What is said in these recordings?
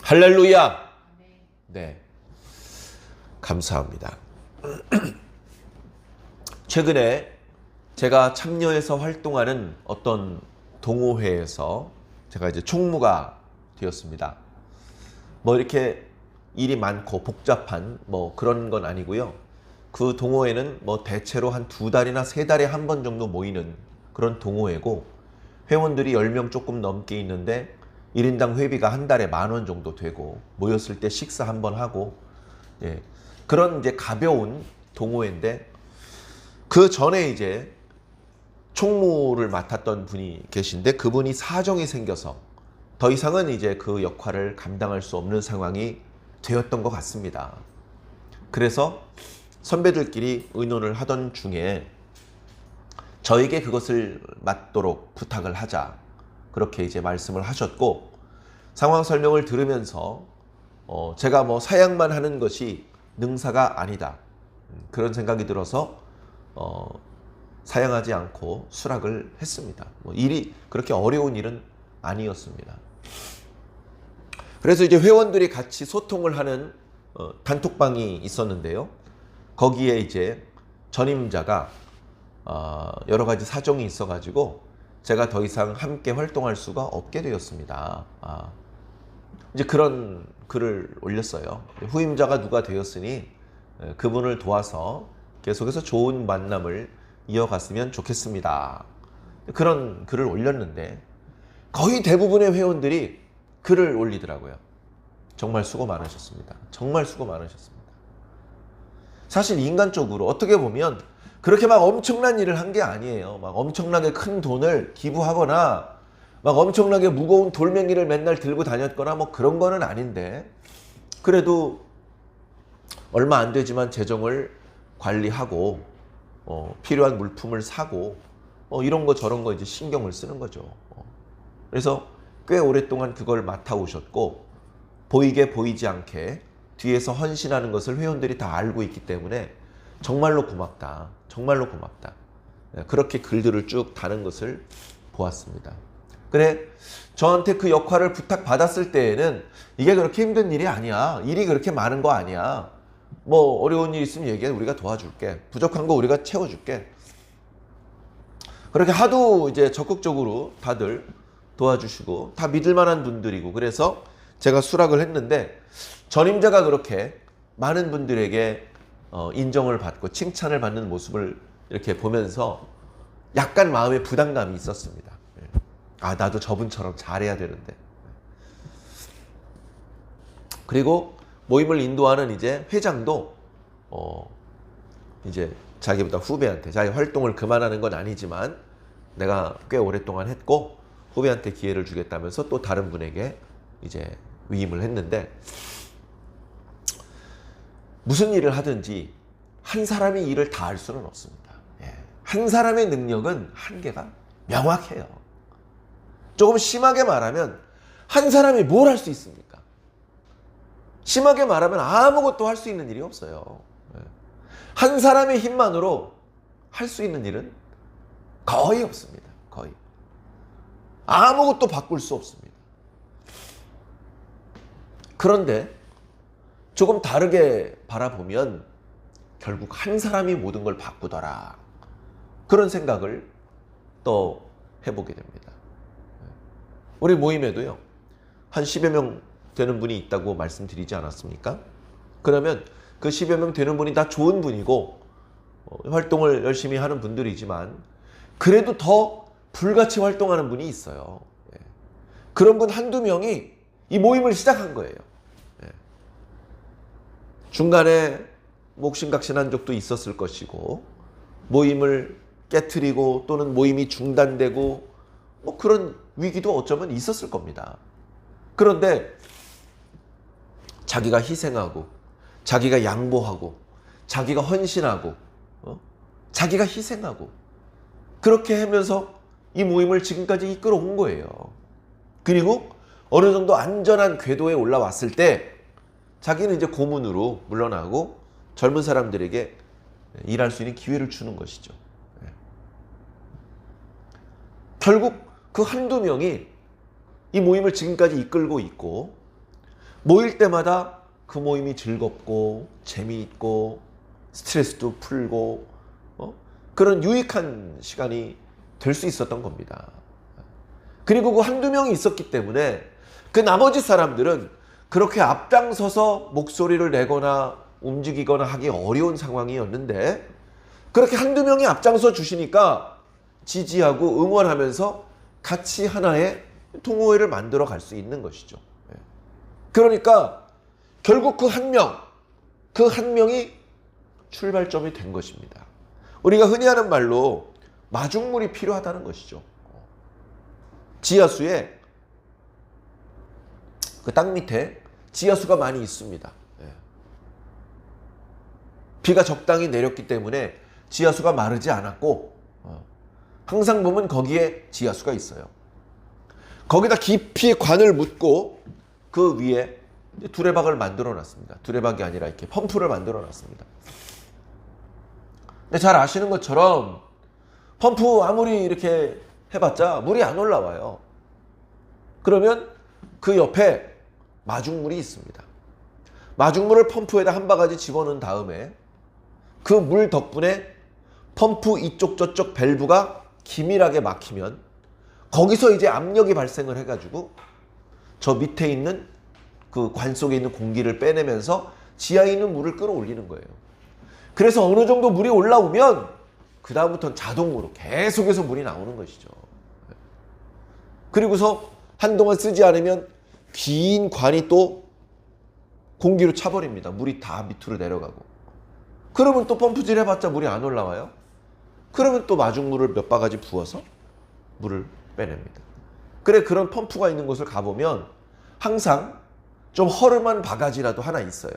할렐루야! 네. 감사합니다. 최근에 제가 참여해서 활동하는 어떤 동호회에서 제가 이제 총무가 되었습니다. 뭐 이렇게 일이 많고 복잡한 뭐 그런 건 아니고요. 그 동호회는 뭐 대체로 한 2달이나 3달에 한 번 정도 모이는 그런 동호회고, 회원들이 10명 조금 넘게 있는데 1인당 회비가 한 달에 10,000원 정도 되고, 모였을 때 식사 한번 하고, 예, 그런 이제 가벼운 동호회인데, 그 전에 이제 총무를 맡았던 분이 계신데, 그분이 사정이 생겨서 더 이상은 이제 그 역할을 감당할 수 없는 상황이 되었던 것 같습니다. 그래서 선배들끼리 의논을 하던 중에 저에게 그것을 맡도록 부탁을 하자, 그렇게 이제 말씀을 하셨고, 상황 설명을 들으면서 제가 뭐 사양만 하는 것이 능사가 아니다, 그런 생각이 들어서 사양하지 않고 수락을 했습니다. 뭐 일이 그렇게 어려운 일은 아니었습니다. 그래서 이제 회원들이 같이 소통을 하는 단톡방이 있었는데요. 거기에 이제 전임자가 여러 가지 사정이 있어가지고 제가 더 이상 함께 활동할 수가 없게 되었습니다. 이제 그런 글을 올렸어요. 후임자가 누가 되었으니 그분을 도와서 계속해서 좋은 만남을 이어갔으면 좋겠습니다. 그런 글을 올렸는데 거의 대부분의 회원들이 글을 올리더라고요. 정말 수고 많으셨습니다. 정말 수고 많으셨습니다. 사실 인간적으로 어떻게 보면 그렇게 막 엄청난 일을 한 게 아니에요. 막 엄청나게 큰 돈을 기부하거나 막 엄청나게 무거운 돌멩이를 맨날 들고 다녔거나 뭐 그런 거는 아닌데, 그래도 얼마 안 되지만 재정을 관리하고 필요한 물품을 사고 이런 거 저런 거 이제 신경을 쓰는 거죠. 그래서 꽤 오랫동안 그걸 맡아오셨고, 보이게 보이지 않게 뒤에서 헌신하는 것을 회원들이 다 알고 있기 때문에 정말로 고맙다, 정말로 고맙다, 그렇게 글들을 쭉 다는 것을 보았습니다. 그래, 저한테 그 역할을 부탁받았을 때에는 이게 그렇게 힘든 일이 아니야, 일이 그렇게 많은 거 아니야, 뭐 어려운 일 있으면 얘기해, 우리가 도와줄게, 부족한 거 우리가 채워줄게, 그렇게 하도 이제 적극적으로 다들 도와주시고 다 믿을 만한 분들이고, 그래서 제가 수락을 했는데, 전임자가 그렇게 많은 분들에게 인정을 받고 칭찬을 받는 모습을 이렇게 보면서 약간 마음에 부담감이 있었습니다. 나도 저분처럼 잘해야 되는데. 그리고 모임을 인도하는 이제 회장도 이제 자기보다 후배한테, 자기 활동을 그만하는 건 아니지만 내가 꽤 오랫동안 했고 후배한테 기회를 주겠다면서 또 다른 분에게 이제 위임을 했는데, 무슨 일을 하든지 한 사람이 일을 다 할 수는 없습니다. 한 사람의 능력은 한계가 명확해요. 조금 심하게 말하면 한 사람이 뭘 할 수 있습니까? 심하게 말하면 아무것도 할 수 있는 일이 없어요. 한 사람의 힘만으로 할 수 있는 일은 거의 없습니다. 거의. 아무것도 바꿀 수 없습니다. 그런데 조금 다르게 바라보면 결국 한 사람이 모든 걸 바꾸더라, 그런 생각을 또 해보게 됩니다. 우리 모임에도요, 한 10여 명 되는 분이 있다고 말씀드리지 않았습니까? 그러면 그 10여 명 되는 분이 다 좋은 분이고 활동을 열심히 하는 분들이지만, 그래도 더 불같이 활동하는 분이 있어요. 그런 분 한두 명이 이 모임을 시작한 거예요. 중간에 목신각신한 적도 있었을 것이고, 모임을 깨트리고 또는 모임이 중단되고 뭐 그런 위기도 어쩌면 있었을 겁니다. 그런데 자기가 희생하고 자기가 양보하고 자기가 헌신하고 자기가 희생하고 그렇게 하면서 이 모임을 지금까지 이끌어 온 거예요. 그리고 어느 정도 안전한 궤도에 올라왔을 때 자기는 이제 고문으로 물러나고 젊은 사람들에게 일할 수 있는 기회를 주는 것이죠. 결국 그 한두 명이 이 모임을 지금까지 이끌고 있고, 모일 때마다 그 모임이 즐겁고 재미있고 스트레스도 풀고 그런 유익한 시간이 될 수 있었던 겁니다. 그리고 그 한두 명이 있었기 때문에 그 나머지 사람들은 그렇게 앞장서서 목소리를 내거나 움직이거나 하기 어려운 상황이었는데 그렇게 한두 명이 앞장서 주시니까 지지하고 응원하면서 같이 하나의 동호회를 만들어 갈 수 있는 것이죠. 그러니까 결국 그 한 명이 출발점이 된 것입니다. 우리가 흔히 하는 말로 마중물이 필요하다는 것이죠. 지하수에 그 땅 밑에 지하수가 많이 있습니다. 비가 적당히 내렸기 때문에 지하수가 마르지 않았고 항상 보면 거기에 지하수가 있어요. 거기다 깊이 관을 묻고 그 위에 두레박을 만들어 놨습니다. 두레박이 아니라 이렇게 펌프를 만들어 놨습니다. 근데 잘 아시는 것처럼 펌프 아무리 이렇게 해봤자 물이 안 올라와요. 그러면 그 옆에 마중물이 있습니다. 마중물을 펌프에다 한 바가지 집어넣은 다음에 그 물 덕분에 펌프 이쪽 저쪽 밸브가 기밀하게 막히면 거기서 이제 압력이 발생을 해가지고 저 밑에 있는 그 관 속에 있는 공기를 빼내면서 지하에 있는 물을 끌어올리는 거예요. 그래서 어느 정도 물이 올라오면 그 다음부터는 자동으로 계속해서 물이 나오는 것이죠. 그리고서 한동안 쓰지 않으면 긴 관이 또 공기로 차버립니다. 물이 다 밑으로 내려가고. 그러면 또 펌프질 해봤자 물이 안 올라와요. 그러면 또 마중물을 몇 바가지 부어서 물을 빼냅니다. 그래, 그런 펌프가 있는 곳을 가보면 항상 좀 허름한 바가지라도 하나 있어요.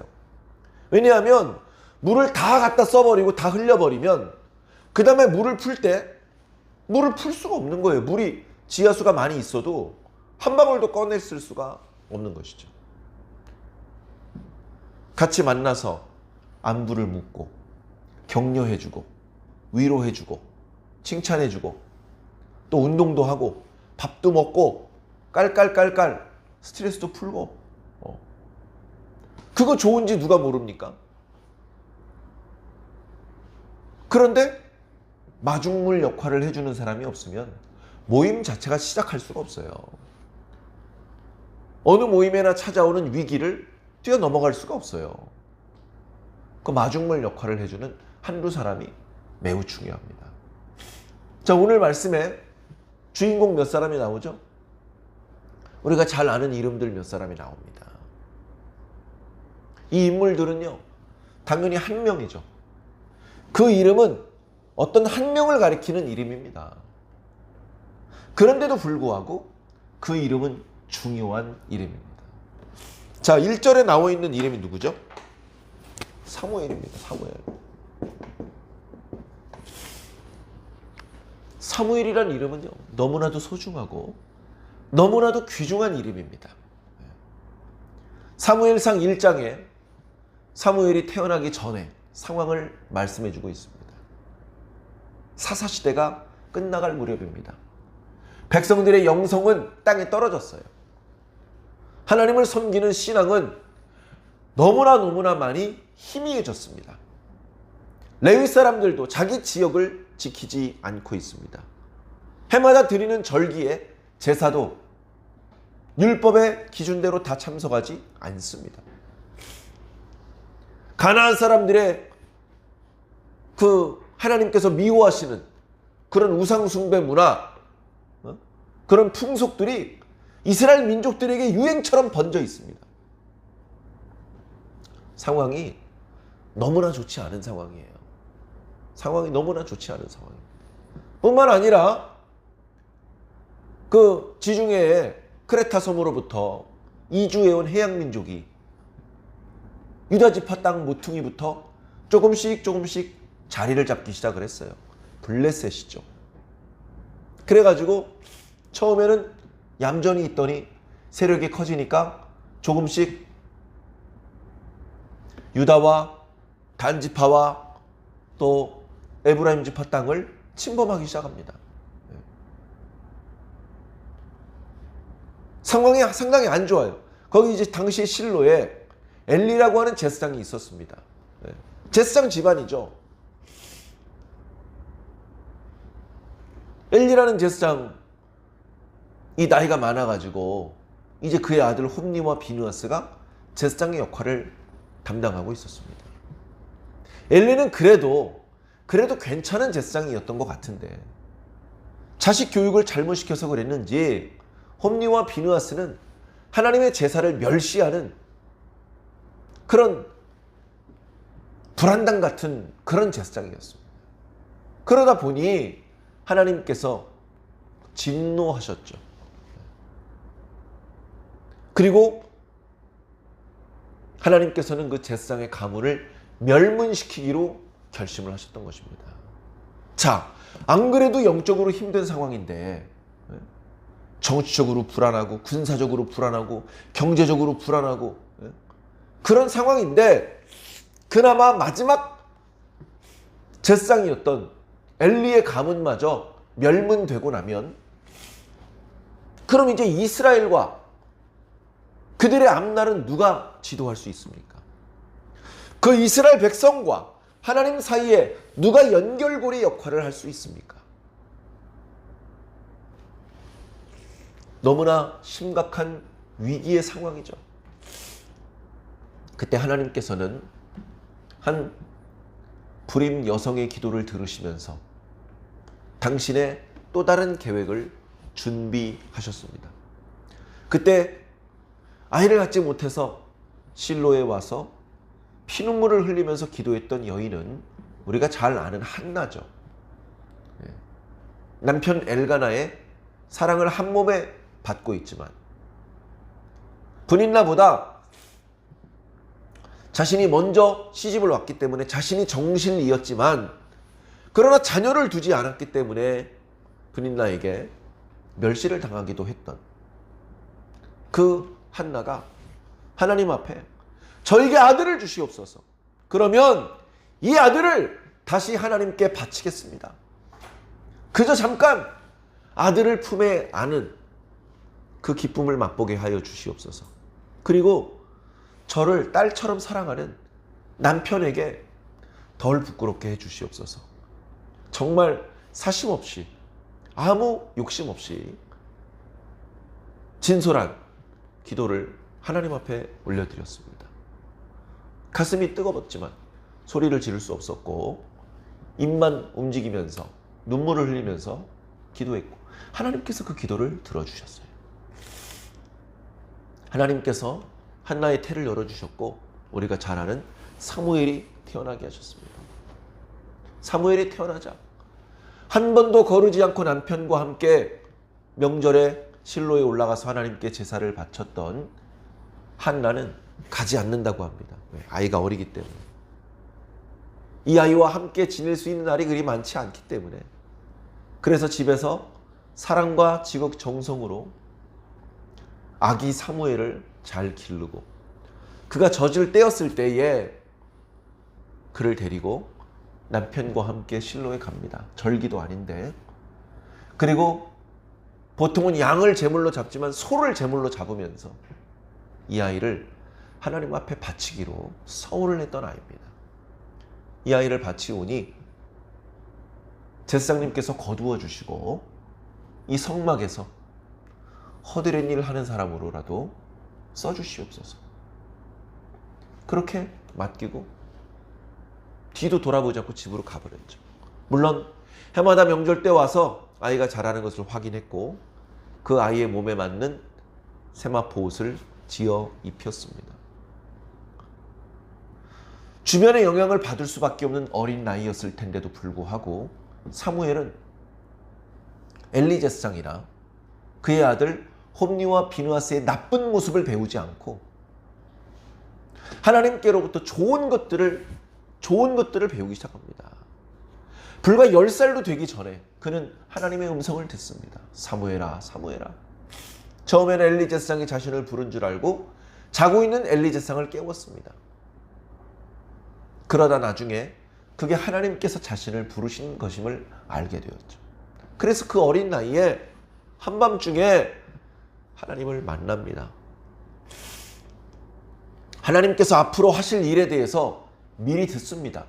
왜냐하면 물을 다 갖다 써버리고 다 흘려버리면 그 다음에 물을 풀 때 물을 풀 수가 없는 거예요. 물이 지하수가 많이 있어도 한 방울도 꺼냈을 수가 없는 것이죠. 같이 만나서 안부를 묻고 격려해주고 위로해주고 칭찬해주고 또 운동도 하고 밥도 먹고 깔깔깔깔 스트레스도 풀고 그거 좋은지 누가 모릅니까? 그런데 마중물 역할을 해주는 사람이 없으면 모임 자체가 시작할 수가 없어요. 어느 모임에나 찾아오는 위기를 뛰어넘어갈 수가 없어요. 그 마중물 역할을 해주는 한두 사람이 매우 중요합니다. 자, 오늘 말씀에 주인공 몇 사람이 나오죠? 우리가 잘 아는 이름들 몇 사람이 나옵니다. 이 인물들은요, 당연히 한 명이죠. 그 이름은 어떤 한 명을 가리키는 이름입니다. 그런데도 불구하고 그 이름은 중요한 이름입니다. 자, 1절에 나와 있는 이름이 누구죠? 사무엘입니다. 사무엘이란 이름은요, 너무나도 소중하고 너무나도 귀중한 이름입니다. 사무엘상 1장에 사무엘이 태어나기 전에 상황을 말씀해주고 있습니다. 사사시대가 끝나갈 무렵입니다. 백성들의 영성은 땅에 떨어졌어요. 하나님을 섬기는 신앙은 너무나 많이 희미해졌습니다. 레위 사람들도 자기 지역을 지키지 않고 있습니다. 해마다 드리는 절기에 제사도 율법의 기준대로 다 참석하지 않습니다. 가나안 사람들의 그 하나님께서 미워하시는 그런 우상숭배 문화, 그런 풍속들이 이스라엘 민족들에게 유행처럼 번져 있습니다. 상황이 너무나 좋지 않은 상황이에요. 상황이 너무나 좋지 않은 상황입니다. 뿐만 아니라 그 지중해의 크레타 섬으로부터 이주해온 해양 민족이 유다지파 땅 모퉁이부터 조금씩 자리를 잡기 시작을 했어요. 블레셋이죠. 그래가지고 처음에는 얌전히 있더니 세력이 커지니까 조금씩 유다와 단지파와 또 에브라임 지파 땅을 침범하기 시작합니다. 상황이 상당히 안 좋아요. 거기 이제 당시 실로에 엘리라고 하는 제사장이 있었습니다. 제사장 집안이죠. 엘리라는 제사장이 나이가 많아가지고 이제 그의 아들 홈니와 비느하스가 제사장의 역할을 담당하고 있었습니다. 엘리는 그래도 괜찮은 제사장이었던 것 같은데 자식 교육을 잘못 시켜서 그랬는지 홈니와 비느하스는 하나님의 제사를 멸시하는 그런 불안당 같은 그런 제사장이었습니다. 그러다 보니 하나님께서 진노하셨죠. 그리고 하나님께서는 그 제사장의 가문을 멸문시키기로 결심을 하셨던 것입니다. 자, 안 그래도 영적으로 힘든 상황인데 정치적으로 불안하고 군사적으로 불안하고 경제적으로 불안하고 그런 상황인데 그나마 마지막 제사장이었던 엘리의 가문마저 멸문되고 나면 그럼 이제 이스라엘과 그들의 앞날은 누가 지도할 수 있습니까? 그 이스라엘 백성과 하나님 사이에 누가 연결고리 역할을 할 수 있습니까? 너무나 심각한 위기의 상황이죠. 그때 하나님께서는 한 불임 여성의 기도를 들으시면서 당신의 또 다른 계획을 준비하셨습니다. 그때 아이를 갖지 못해서 실로에 와서 피눈물을 흘리면서 기도했던 여인은 우리가 잘 아는 한나죠. 남편 엘가나의 사랑을 한 몸에 받고 있지만 분인나보다 자신이 먼저 시집을 왔기 때문에 자신이 정신을 이었지만 그러나 자녀를 두지 않았기 때문에 분인나에게 멸시를 당하기도 했던 그 한나가 하나님 앞에 저에게 아들을 주시옵소서. 그러면 이 아들을 다시 하나님께 바치겠습니다. 그저 잠깐 아들을 품에 안은 그 기쁨을 맛보게 하여 주시옵소서. 그리고 저를 딸처럼 사랑하는 남편에게 덜 부끄럽게 해 주시옵소서. 정말 사심 없이 아무 욕심 없이 진솔한 기도를 하나님 앞에 올려드렸습니다. 가슴이 뜨거웠지만 소리를 지를 수 없었고 입만 움직이면서 눈물을 흘리면서 기도했고 하나님께서 그 기도를 들어주셨어요. 하나님께서 한나의 태를 열어주셨고 우리가 잘 아는 사무엘이 태어나게 하셨습니다. 사무엘이 태어나자 한 번도 거르지 않고 남편과 함께 명절에 실로에 올라가서 하나님께 제사를 바쳤던 한나는 가지 않는다고 합니다. 아이가 어리기 때문에. 이 아이와 함께 지낼 수 있는 날이 그리 많지 않기 때문에. 그래서 집에서 사랑과 지극 정성으로 아기 사무엘을 잘 기르고 그가 젖을 떼었을 때에 그를 데리고 남편과 함께 실로에 갑니다. 절기도 아닌데. 그리고 보통은 양을 제물로 잡지만 소를 제물로 잡으면서 이 아이를 하나님 앞에 바치기로 서울을 했던 아이입니다. 이 아이를 바치오니 제사장님께서 거두어 주시고 이 성막에서 허드렛 일을 하는 사람으로라도 써주시옵소서. 그렇게 맡기고 뒤도 돌아보지 않고 집으로 가버렸죠. 물론 해마다 명절 때 와서 아이가 자라는 것을 확인했고 그 아이의 몸에 맞는 세마포 옷을 지어 입혔습니다. 주변의 영향을 받을 수밖에 없는 어린 나이였을 텐데도 불구하고 사무엘은 엘리 제사장이나 그의 아들 홈니와 비느하스의 나쁜 모습을 배우지 않고 하나님께로부터 좋은 것들을 배우기 시작합니다. 불과 10살도 되기 전에 그는 하나님의 음성을 듣습니다. 사무엘아, 사무엘아. 처음에는 엘리 제사장이 자신을 부른 줄 알고 자고 있는 엘리 제사장을 깨웠습니다. 그러다 나중에 그게 하나님께서 자신을 부르신 것임을 알게 되었죠. 그래서 그 어린 나이에 한밤중에 하나님을 만납니다. 하나님께서 앞으로 하실 일에 대해서 미리 듣습니다.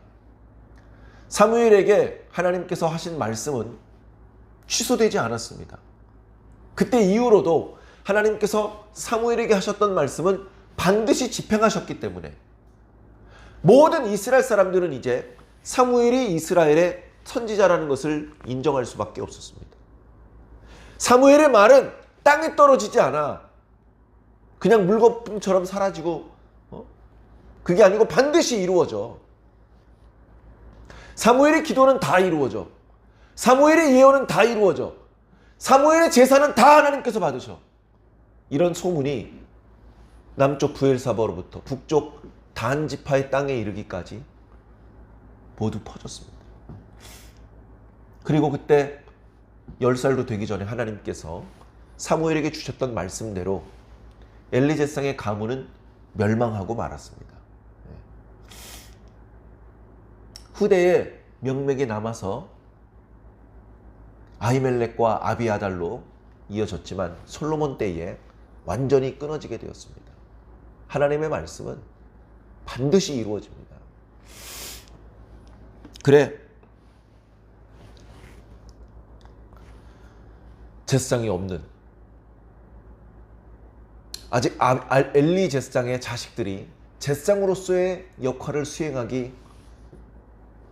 사무엘에게 하나님께서 하신 말씀은 취소되지 않았습니다. 그때 이후로도 하나님께서 사무엘에게 하셨던 말씀은 반드시 집행하셨기 때문에 모든 이스라엘 사람들은 이제 사무엘이 이스라엘의 선지자라는 것을 인정할 수밖에 없었습니다. 사무엘의 말은 땅에 떨어지지 않아 그냥 물거품처럼 사라지고 그게 아니고 반드시 이루어져. 사무엘의 기도는 다 이루어져. 사무엘의 예언은 다 이루어져. 사무엘의 제사는 다 하나님께서 받으셔. 이런 소문이 남쪽 브엘사바로부터 북쪽 단 지파의 땅에 이르기까지 모두 퍼졌습니다. 그리고 그때 10살도 되기 전에 하나님께서 사무엘에게 주셨던 말씀대로 엘리 제사장의 가문은 멸망하고 말았습니다. 후대에 명맥이 남아서 아히멜렉과 아비아달로 이어졌지만 솔로몬 때에 완전히 끊어지게 되었습니다. 하나님의 말씀은 반드시 이루어집니다. 그래, 제사장이 없는 아직 엘리 제사장의 자식들이 제사장으로서의 역할을 수행하기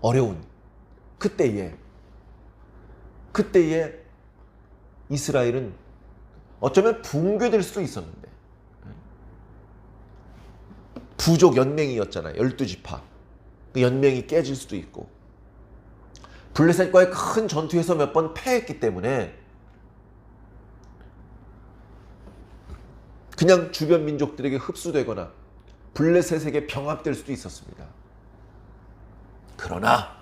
어려운 그때에 이스라엘은 어쩌면 붕괴될 수도 있었는데 부족 연맹이었잖아요. 12지파. 그 연맹이 깨질 수도 있고 블레셋과의 큰 전투에서 몇 번 패했기 때문에 그냥 주변 민족들에게 흡수되거나 블레셋에게 병합될 수도 있었습니다. 그러나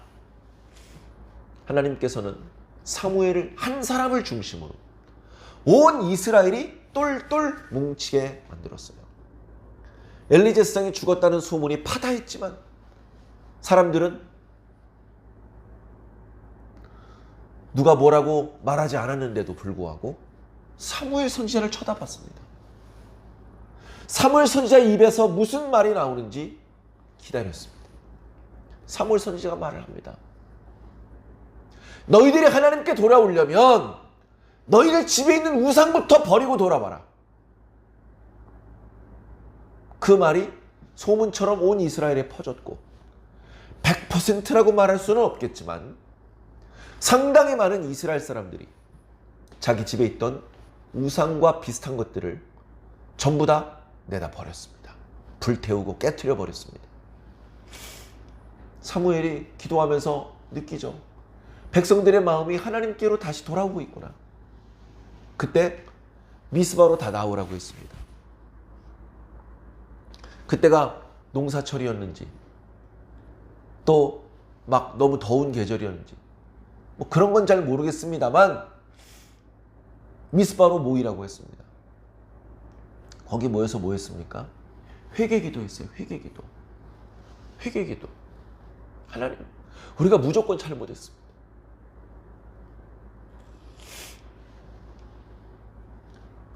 하나님께서는 사무엘을 한 사람을 중심으로 온 이스라엘이 똘똘 뭉치게 만들었어요. 엘리 제사장이 죽었다는 소문이 파다했지만 사람들은 누가 뭐라고 말하지 않았는데도 불구하고 사무엘 선지자를 쳐다봤습니다. 사무엘 선지자의 입에서 무슨 말이 나오는지 기다렸습니다. 사무엘 선지자가 말을 합니다. 너희들이 하나님께 돌아오려면 너희들 집에 있는 우상부터 버리고 돌아와라. 그 말이 소문처럼 온 이스라엘에 퍼졌고 100%라고 말할 수는 없겠지만 상당히 많은 이스라엘 사람들이 자기 집에 있던 우상과 비슷한 것들을 전부 다 내다 버렸습니다. 불태우고 깨트려 버렸습니다. 사무엘이 기도하면서 느끼죠. 백성들의 마음이 하나님께로 다시 돌아오고 있구나. 그때 미스바로 다 나오라고 했습니다. 그때가 농사철이었는지 또 막 너무 더운 계절이었는지 뭐 그런 건 잘 모르겠습니다만 미스바로 모이라고 했습니다. 거기 모여서 뭐 했습니까? 회개기도 했어요. 회개기도. 하나님, 우리가 무조건 잘못했습니다.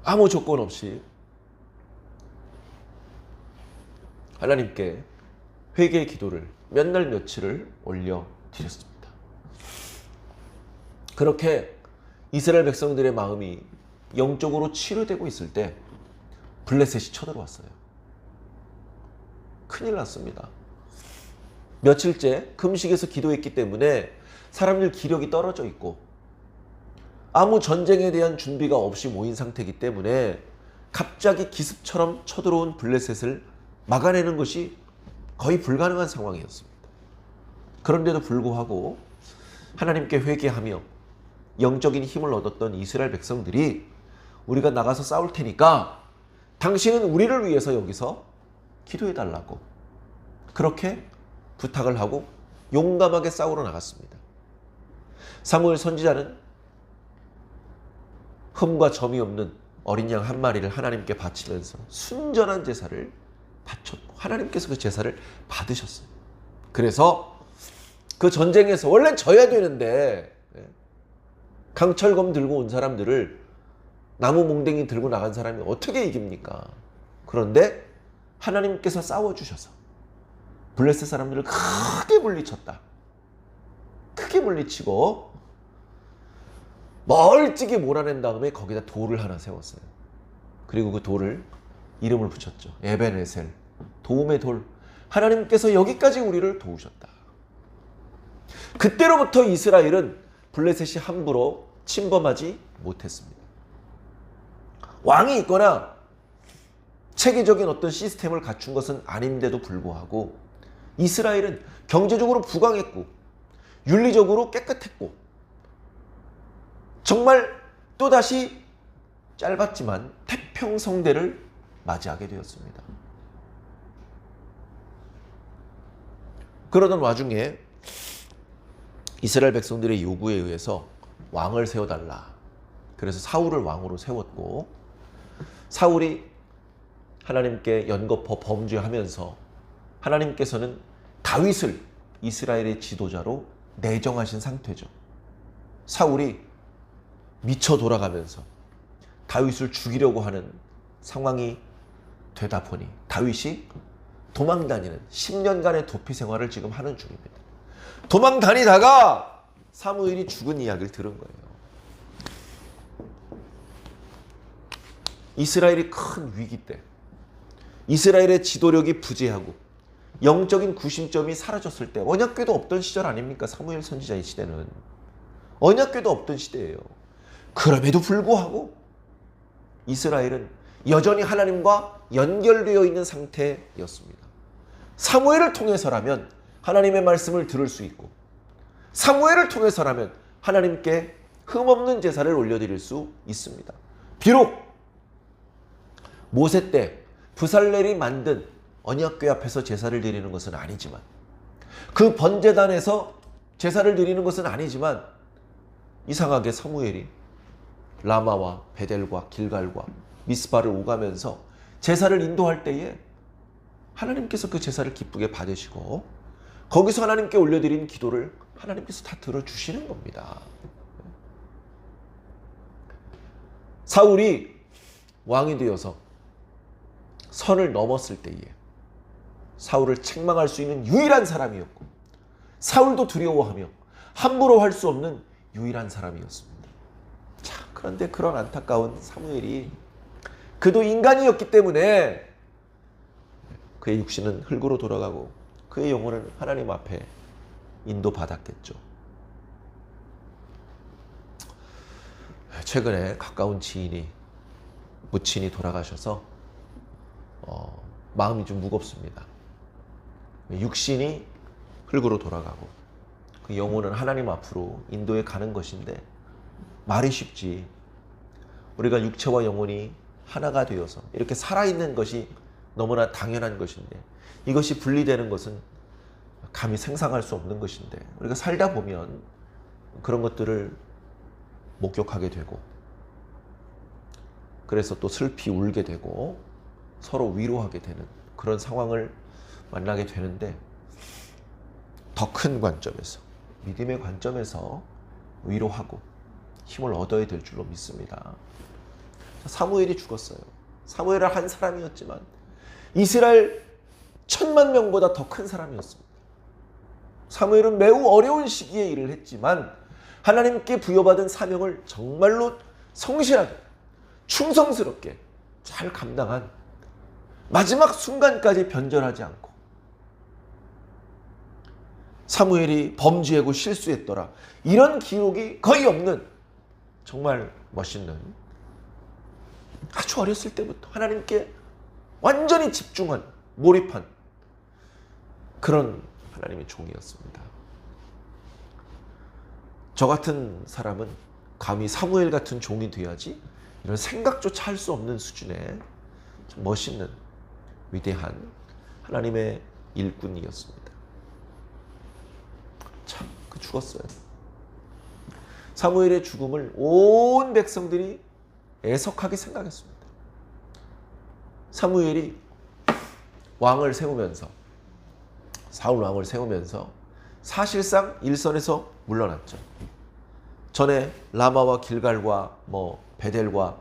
아무 조건 없이 하나님께 회개의 기도를 몇 날 며칠을 올려드렸습니다. 그렇게 이스라엘 백성들의 마음이 영적으로 치유되고 있을 때 블레셋이 쳐들어왔어요. 큰일 났습니다. 며칠째 금식에서 기도했기 때문에 사람들 기력이 떨어져 있고 아무 전쟁에 대한 준비가 없이 모인 상태이기 때문에 갑자기 기습처럼 쳐들어온 블레셋을 막아내는 것이 거의 불가능한 상황이었습니다. 그런데도 불구하고 하나님께 회개하며 영적인 힘을 얻었던 이스라엘 백성들이 우리가 나가서 싸울 테니까 당신은 우리를 위해서 여기서 기도해달라고 그렇게 부탁을 하고 용감하게 싸우러 나갔습니다. 사무엘 선지자는 흠과 점이 없는 어린 양 한 마리를 하나님께 바치면서 순전한 제사를 바쳤고 하나님께서 그 제사를 받으셨어요. 그래서 그 전쟁에서 원래 져야 되는데 강철검 들고 온 사람들을 나무 몽댕이 들고 나간 사람이 어떻게 이깁니까? 그런데 하나님께서 싸워주셔서 블레셋 사람들을 크게 물리쳤다. 크게 물리치고 멀찍이 몰아낸 다음에 거기다 돌을 하나 세웠어요. 그리고 그 돌을 이름을 붙였죠. 에벤에셀, 도움의 돌. 하나님께서 여기까지 우리를 도우셨다. 그때로부터 이스라엘은 블레셋이 함부로 침범하지 못했습니다. 왕이 있거나 체계적인 어떤 시스템을 갖춘 것은 아닌데도 불구하고 이스라엘은 경제적으로 부강했고 윤리적으로 깨끗했고 정말 또다시 짧았지만 태평성대를 맞이하게 되었습니다. 그러던 와중에 이스라엘 백성들의 요구에 의해서 왕을 세워달라. 그래서 사울을 왕으로 세웠고 사울이 하나님께 연거푸 범죄하면서 하나님께서는 다윗을 이스라엘의 지도자로 내정하신 상태죠. 사울이 미쳐 돌아가면서 다윗을 죽이려고 하는 상황이 되다 보니 다윗이 도망 다니는 10년간의 도피 생활을 지금 하는 중입니다. 도망 다니다가 사무엘이 죽은 이야기를 들은 거예요. 이스라엘이 큰 위기 때 이스라엘의 지도력이 부재하고 영적인 구심점이 사라졌을 때 언약궤도 없던 시절 아닙니까? 사무엘 선지자의 시대는 언약궤도 없던 시대예요. 그럼에도 불구하고 이스라엘은 여전히 하나님과 연결되어 있는 상태였습니다. 사무엘을 통해서라면 하나님의 말씀을 들을 수 있고 사무엘을 통해서라면 하나님께 흠없는 제사를 올려드릴 수 있습니다. 비록 모세 때 브살렐이 만든 언약궤 앞에서 제사를 드리는 것은 아니지만 그 번제단에서 제사를 드리는 것은 아니지만 이상하게 사무엘이 라마와 베델과 길갈과 미스바를 오가면서 제사를 인도할 때에 하나님께서 그 제사를 기쁘게 받으시고 거기서 하나님께 올려드린 기도를 하나님께서 다 들어주시는 겁니다. 사울이 왕이 되어서 선을 넘었을 때에 사울을 책망할 수 있는 유일한 사람이었고 사울도 두려워하며 함부로 할 수 없는 유일한 사람이었습니다. 자, 그런데 그런 안타까운 사무엘이 그도 인간이었기 때문에 그의 육신은 흙으로 돌아가고 그의 영혼은 하나님 앞에 인도받았겠죠. 최근에 가까운 지인이 무친이 돌아가셔서 마음이 좀 무겁습니다. 육신이 흙으로 돌아가고 그 영혼은 하나님 앞으로 인도해 가는 것인데 말이 쉽지. 우리가 육체와 영혼이 하나가 되어서 이렇게 살아있는 것이 너무나 당연한 것인데 이것이 분리되는 것은 감히 상상할 수 없는 것인데 우리가 살다 보면 그런 것들을 목격하게 되고 그래서 또 슬피 울게 되고 서로 위로하게 되는 그런 상황을 만나게 되는데 더 큰 관점에서 믿음의 관점에서 위로하고 힘을 얻어야 될 줄로 믿습니다. 사무엘이 죽었어요. 사무엘은 한 사람이었지만 이스라엘 1000만 명보다 더 큰 사람이었습니다. 사무엘은 매우 어려운 시기에 일을 했지만 하나님께 부여받은 사명을 정말로 성실하게 충성스럽게 잘 감당한 마지막 순간까지 변절하지 않고 사무엘이 범죄하고 실수했더라 이런 기록이 거의 없는 정말 멋있는 아주 어렸을 때부터 하나님께 완전히 집중한 몰입한 그런 하나님의 종이었습니다. 저 같은 사람은 감히 사무엘 같은 종이 되어야지 이런 생각조차 할 수 없는 수준의 멋있는 위대한 하나님의 일꾼이었습니다. 참, 그 죽었어요. 사무엘의 죽음을 온 백성들이 애석하게 생각했습니다. 사무엘이 왕을 세우면서 사울 왕을 세우면서 사실상 일선에서 물러났죠. 전에 라마와 길갈과 베델과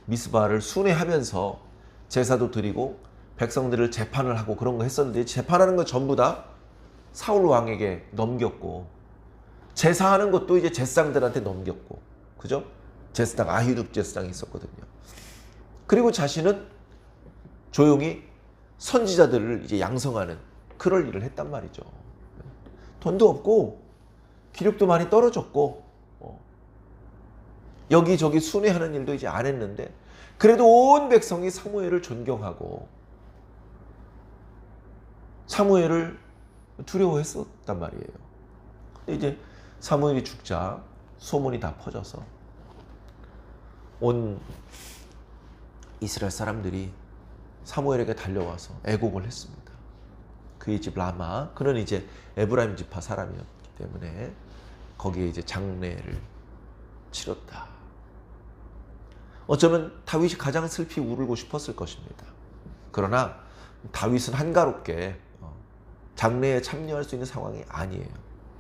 미스바를 순회하면서 제사도 드리고 백성들을 재판을 하고 그런 거 했었는데 재판하는 거 전부 다 사울 왕에게 넘겼고 제사하는 것도 이제 제사장들한테 넘겼고 그죠? 제사장 아히둡 제사장이 있었거든요. 그리고 자신은 조용히 선지자들을 이제 양성하는 그럴 일을 했단 말이죠. 돈도 없고 기력도 많이 떨어졌고 여기저기 순회하는 일도 이제 안 했는데 그래도 온 백성이 사무엘을 존경하고 사무엘을 두려워했었단 말이에요. 근데 이제 사무엘이 죽자 소문이 다 퍼져서 온 이스라엘 사람들이 사무엘에게 달려와서 애곡을 했습니다. 그의 집 라마, 그는 이제 에브라임 지파 사람이었기 때문에 거기에 이제 장례를 치렀다. 어쩌면 다윗이 가장 슬피 울고 싶었을 것입니다. 그러나 다윗은 한가롭게 장례에 참여할 수 있는 상황이 아니에요.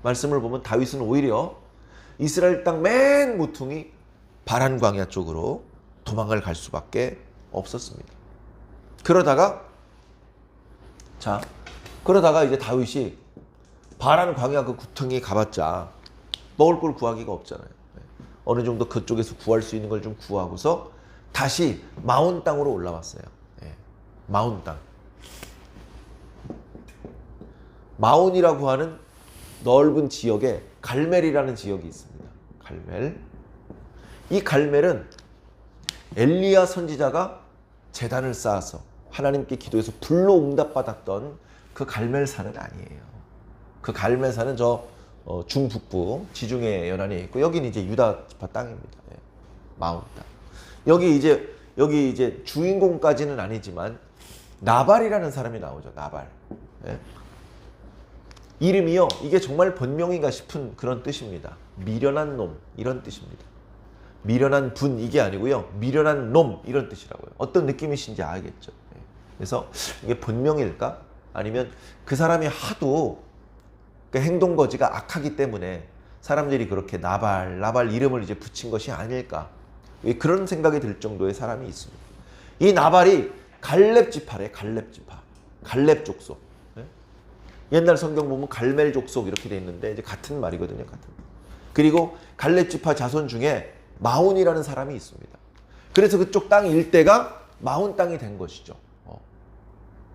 말씀을 보면 다윗은 오히려 이스라엘 땅 맨 모퉁이 바란 광야 쪽으로 도망을 갈 수밖에 없었습니다. 그러다가 이제 다윗이 바란 광야 그 구덩이에 가봤자 먹을 걸 구하기가 없잖아요. 어느 정도 그쪽에서 구할 수 있는 걸 좀 구하고서 다시 마온 땅으로 올라왔어요. 마온 땅. 마온이라고 하는 넓은 지역에 갈멜이라는 지역이 있습니다. 갈멜. 이 갈멜은 엘리야 선지자가 제단을 쌓아서 하나님께 기도해서 불로 응답받았던 그 갈멜산은 아니에요. 그 갈멜산은 저 중북부 지중해 연안에 있고 여기는 이제 유다 지파 땅입니다. 마온 땅. 여기 이제 주인공까지는 아니지만 나발이라는 사람이 나오죠. 나발. 이름이요. 이게 정말 본명인가 싶은 그런 뜻입니다. 미련한 놈 이런 뜻입니다. 미련한 분 이게 아니고요. 미련한 놈 이런 뜻이라고요. 어떤 느낌이신지 알겠죠. 그래서 이게 본명일까? 아니면 그 사람이 하도 그 행동거지가 악하기 때문에 사람들이 그렇게 나발 이름을 이제 붙인 것이 아닐까? 그런 생각이 들 정도의 사람이 있습니다. 이 나발이 갈렙 지파래. 갈렙 지파. 갈렙 족속. 옛날 성경 보면 갈멜 족속 이렇게 돼 있는데 이제 같은 말이거든요. 같은. 그리고 갈렙 지파 자손 중에 마온이라는 사람이 있습니다. 그래서 그쪽 땅 일대가 마온 땅이 된 것이죠.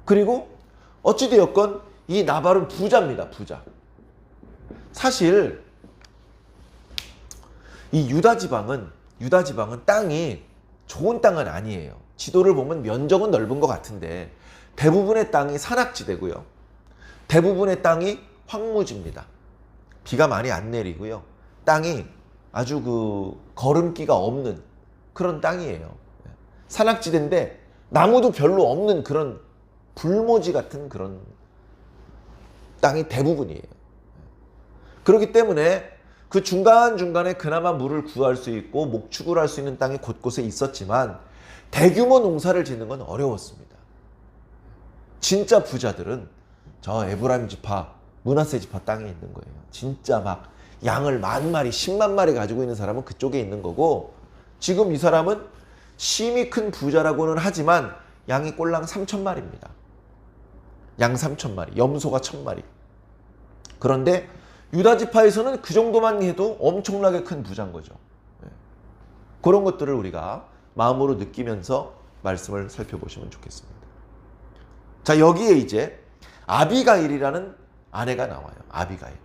그리고 어찌되었건 이 나발은 부자입니다. 부자. 사실 이 유다 지방은 땅이 좋은 땅은 아니에요. 지도를 보면 면적은 넓은 것 같은데 대부분의 땅이 산악지대고요. 대부분의 땅이 황무지입니다. 비가 많이 안 내리고요. 땅이 아주 그 거름기가 없는 그런 땅이에요. 산악지대인데 나무도 별로 없는 그런 불모지 같은 그런 땅이 대부분이에요. 그렇기 때문에 그 중간중간에 그나마 물을 구할 수 있고 목축을 할 수 있는 땅이 곳곳에 있었지만 대규모 농사를 짓는 건 어려웠습니다. 진짜 부자들은 저 에브라임 지파, 므낫세 지파 땅에 있는 거예요. 진짜 막 양을 10,000마리, 10만 마리 가지고 있는 사람은 그쪽에 있는 거고 지금 이 사람은 심히 큰 부자라고는 하지만 양이 꼴랑 3,000마리입니다. 양 3,000마리, 염소가 1,000마리. 그런데 유다 지파에서는 그 정도만 해도 엄청나게 큰 부자인 거죠. 그런 것들을 우리가 마음으로 느끼면서 말씀을 살펴보시면 좋겠습니다. 자, 여기에 이제 아비가일이라는 아내가 나와요. 아비가일.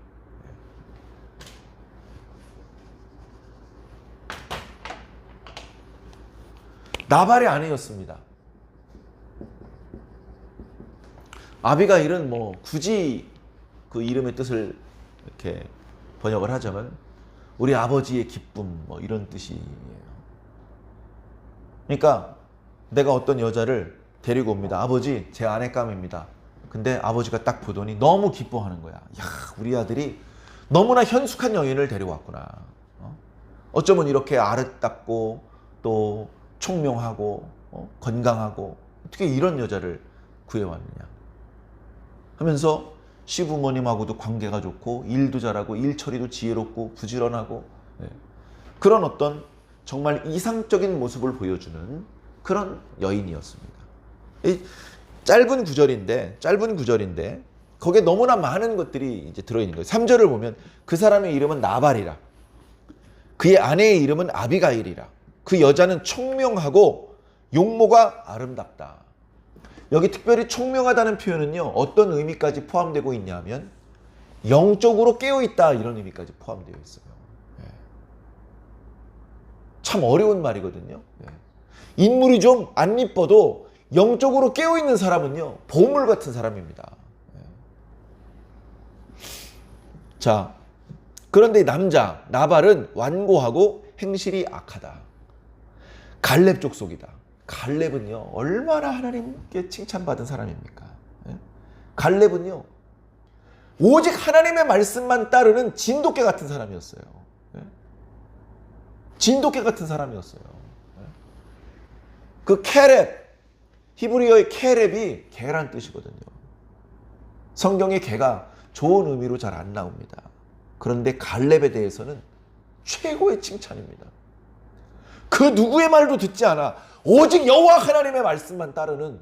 나발의 아내였습니다. 아비가일은 뭐 굳이 그 이름의 뜻을 이렇게 번역을 하자면 우리 아버지의 기쁨 뭐 이런 뜻이에요. 그러니까 내가 어떤 여자를 데리고 옵니다. 아버지, 제 아내감입니다. 근데 아버지가 딱 보더니 너무 기뻐하는 거야. 야, 우리 아들이 너무나 현숙한 여인을 데려왔구나. 어쩌면 이렇게 아릇답고 또 총명하고 건강하고 어떻게 이런 여자를 구해왔느냐 하면서 시부모님하고도 관계가 좋고 일도 잘하고 일처리도 지혜롭고 부지런하고 그런 어떤 정말 이상적인 모습을 보여주는 그런 여인이었습니다. 짧은 구절인데 거기에 너무나 많은 것들이 이제 들어있는 거예요. 3절을 보면 그 사람의 이름은 나발이라. 그의 아내의 이름은 아비가일이라. 그 여자는 총명하고 용모가 아름답다. 여기 특별히 총명하다는 표현은요, 어떤 의미까지 포함되고 있냐면 영적으로 깨어있다 이런 의미까지 포함되어 있어요. 참 어려운 말이거든요. 인물이 좀 안 이뻐도 영적으로 깨어있는 사람은요, 보물 같은 사람입니다. 자, 그런데 남자 나발은 완고하고 행실이 악하다. 갈렙 족속이다. 갈렙은요, 얼마나 하나님께 칭찬받은 사람입니까? 갈렙은요, 오직 하나님의 말씀만 따르는 진돗개 같은 사람이었어요. 진돗개 같은 사람이었어요. 그 케렙, 히브리어의 케렙이 개란 뜻이거든요. 성경에 개가 좋은 의미로 잘 안 나옵니다. 그런데 갈렙에 대해서는 최고의 칭찬입니다. 그 누구의 말도 듣지 않아 오직 여호와 하나님의 말씀만 따르는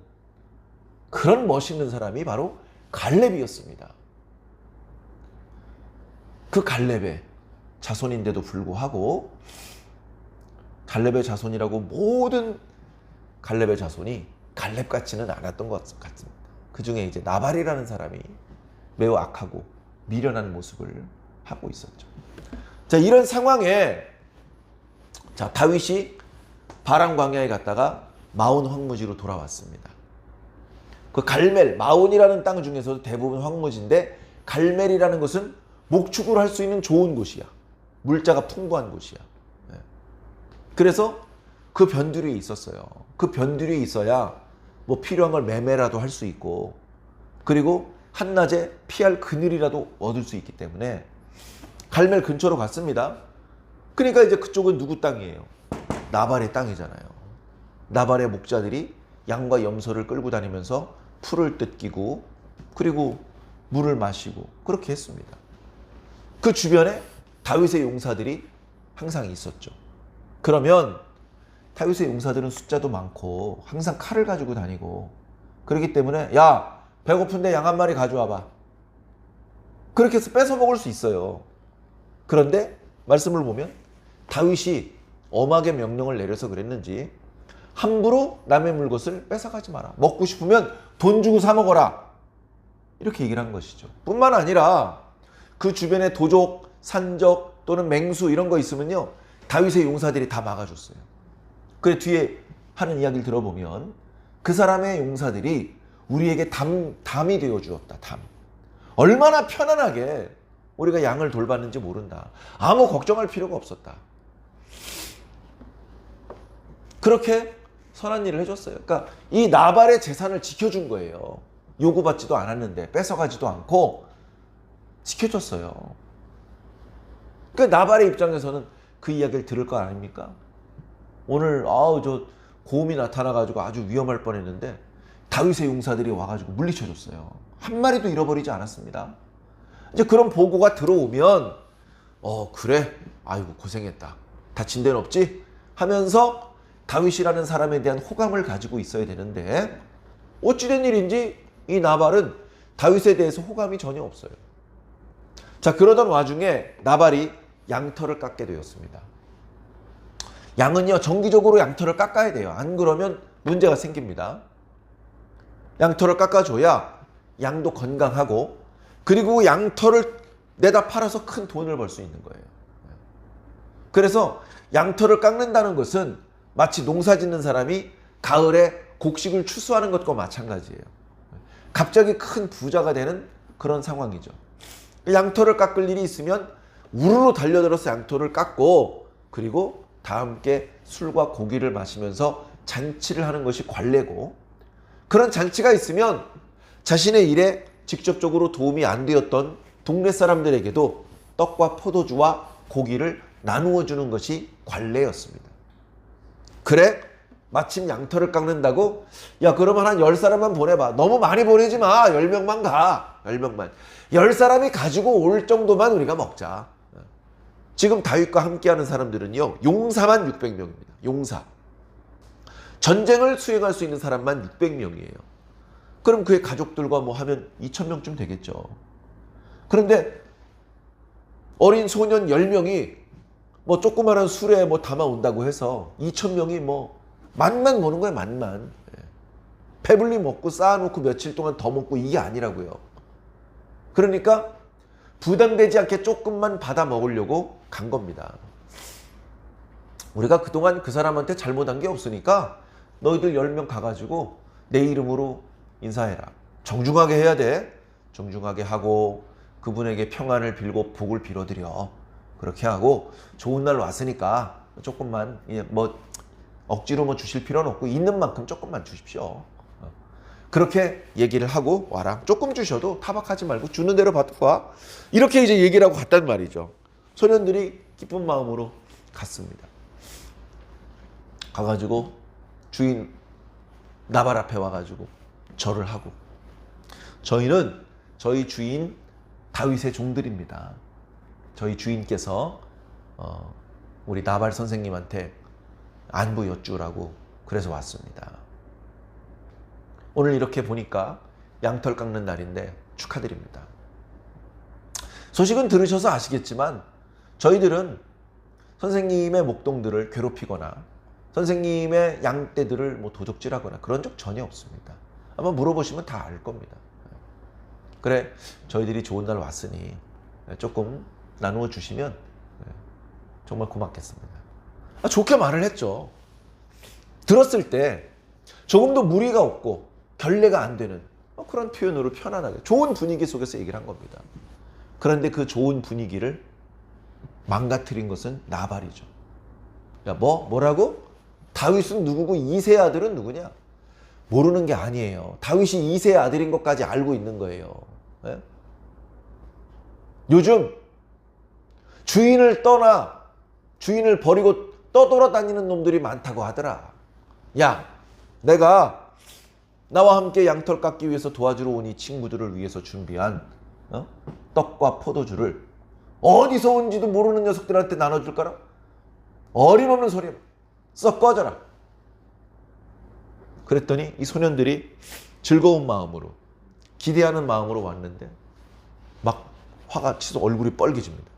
그런 멋있는 사람이 바로 갈렙이었습니다. 그 갈렙의 자손인데도 불구하고 갈렙의 자손이라고 모든 갈렙의 자손이 갈렙 같지는 않았던 것 같습니다. 그 중에 이제 나발이라는 사람이 매우 악하고 미련한 모습을 하고 있었죠. 자, 이런 상황에 자, 다윗이 바람 광야에 갔다가 마온 황무지로 돌아왔습니다. 그 갈멜, 마온이라는 땅 중에서도 대부분 황무지인데 갈멜이라는 것은 목축을 할 수 있는 좋은 곳이야. 물자가 풍부한 곳이야. 그래서 그 변두리에 있었어요. 그 변두리에 있어야 뭐 필요한 걸 매매라도 할 수 있고, 그리고 한낮에 피할 그늘이라도 얻을 수 있기 때문에 갈멜 근처로 갔습니다. 그러니까 이제 그쪽은 누구 땅이에요? 나발의 땅이잖아요. 나발의 목자들이 양과 염소를 끌고 다니면서 풀을 뜯기고 그리고 물을 마시고 그렇게 했습니다. 그 주변에 다윗의 용사들이 항상 있었죠. 그러면 다윗의 용사들은 숫자도 많고 항상 칼을 가지고 다니고 그렇기 때문에 야, 배고픈데 양 한 마리 가져와봐. 그렇게 해서 뺏어 먹을 수 있어요. 그런데 말씀을 보면 다윗이 엄하게 명령을 내려서 그랬는지 함부로 남의 물것을 뺏어가지 마라. 먹고 싶으면 돈 주고 사 먹어라. 이렇게 얘기를 한 것이죠. 뿐만 아니라 그 주변에 도적, 산적 또는 맹수 이런 거 있으면요, 다윗의 용사들이 다 막아줬어요. 그래 뒤에 하는 이야기를 들어보면 그 사람의 용사들이 우리에게 담이 되어 주었다. 담. 얼마나 편안하게 우리가 양을 돌봤는지 모른다. 아무 걱정할 필요가 없었다. 그렇게 선한 일을 해줬어요. 그러니까 이 나발의 재산을 지켜준 거예요. 요구받지도 않았는데 뺏어가지도 않고 지켜줬어요. 그러니까 나발의 입장에서는 그 이야기를 들을 거 아닙니까? 오늘 저 곰이 나타나가지고 아주 위험할 뻔했는데 다윗의 용사들이 와가지고 물리쳐줬어요. 한 마리도 잃어버리지 않았습니다. 이제 그런 보고가 들어오면 그래, 아이고 고생했다, 다친 데는 없지 하면서 다윗이라는 사람에 대한 호감을 가지고 있어야 되는데 어찌된 일인지 이 나발은 다윗에 대해서 호감이 전혀 없어요. 자, 그러던 와중에 나발이 양털을 깎게 되었습니다. 양은요, 정기적으로 양털을 깎아야 돼요. 안 그러면 문제가 생깁니다. 양털을 깎아줘야 양도 건강하고 그리고 양털을 내다 팔아서 큰 돈을 벌 수 있는 거예요. 그래서 양털을 깎는다는 것은 마치 농사 짓는 사람이 가을에 곡식을 추수하는 것과 마찬가지예요. 갑자기 큰 부자가 되는 그런 상황이죠. 양털을 깎을 일이 있으면 우르르 달려들어서 양털을 깎고 그리고 다 함께 술과 고기를 마시면서 잔치를 하는 것이 관례고, 그런 잔치가 있으면 자신의 일에 직접적으로 도움이 안 되었던 동네 사람들에게도 떡과 포도주와 고기를 나누어 주는 것이 관례였습니다. 그래? 마침 양털을 깎는다고? 야, 그러면 한 10사람만 보내봐. 너무 많이 보내지 마. 10명만 가. 10명만. 10사람이 가지고 올 정도만 우리가 먹자. 지금 다윗과 함께하는 사람들은요, 용사만 600명입니다. 용사. 전쟁을 수행할 수 있는 사람만 600명이에요. 그럼 그의 가족들과 뭐 하면 2,000명쯤 되겠죠. 그런데 어린 소년 10명이 뭐 조그마한 술에 뭐 담아 온다고 해서 2,000명이 뭐 만만 보는 거예요, 만만. 배불리 먹고 쌓아놓고 며칠 동안 더 먹고 이게 아니라고요. 그러니까 부담되지 않게 조금만 받아 먹으려고 간 겁니다. 우리가 그동안 그 사람한테 잘못한 게 없으니까 너희들 10명 가가지고 내 이름으로 인사해라. 정중하게 해야 돼. 정중하게 하고 그분에게 평안을 빌고 복을 빌어드려. 그렇게 하고 좋은 날 왔으니까 조금만 뭐 억지로 뭐 주실 필요는 없고 있는 만큼 조금만 주십시오. 그렇게 얘기를 하고 와라. 조금 주셔도 타박하지 말고 주는 대로 받고 와. 이렇게 이제 얘기를 하고 갔단 말이죠. 소년들이 기쁜 마음으로 갔습니다. 가가지고 주인 나발 앞에 와가지고 절을 하고, 저희는 저희 주인 다윗의 종들입니다. 저희 주인께서 우리 나발 선생님한테 안부 여쭈라고 그래서 왔습니다. 오늘 이렇게 보니까 양털 깎는 날인데 축하드립니다. 소식은 들으셔서 아시겠지만 저희들은 선생님의 목동들을 괴롭히거나 선생님의 양떼들을 뭐 도적질하거나 그런 적 전혀 없습니다. 아마 물어보시면 다 알 겁니다. 그래, 저희들이 좋은 날 왔으니 조금 나누어 주시면 정말 고맙겠습니다. 좋게 말을 했죠. 들었을 때 조금도 무리가 없고 결례가 안 되는 그런 표현으로 편안하게 좋은 분위기 속에서 얘기를 한 겁니다. 그런데 그 좋은 분위기를 망가뜨린 것은 나발이죠. 야, 뭐라고? 다윗은 누구고 이새의 아들은 누구냐? 모르는 게 아니에요. 다윗이 이새의 아들인 것까지 알고 있는 거예요. 네? 요즘 주인을 버리고 떠돌아다니는 놈들이 많다고 하더라. 야, 내가 나와 함께 양털 깎기 위해서 도와주러 온 이 친구들을 위해서 준비한 떡과 포도주를 어디서 온지도 모르는 녀석들한테 나눠줄까라? 어림없는 소리. 썩 꺼져라. 그랬더니 이 소년들이 즐거운 마음으로 기대하는 마음으로 왔는데 막 화가 치서 얼굴이 빨개집니다.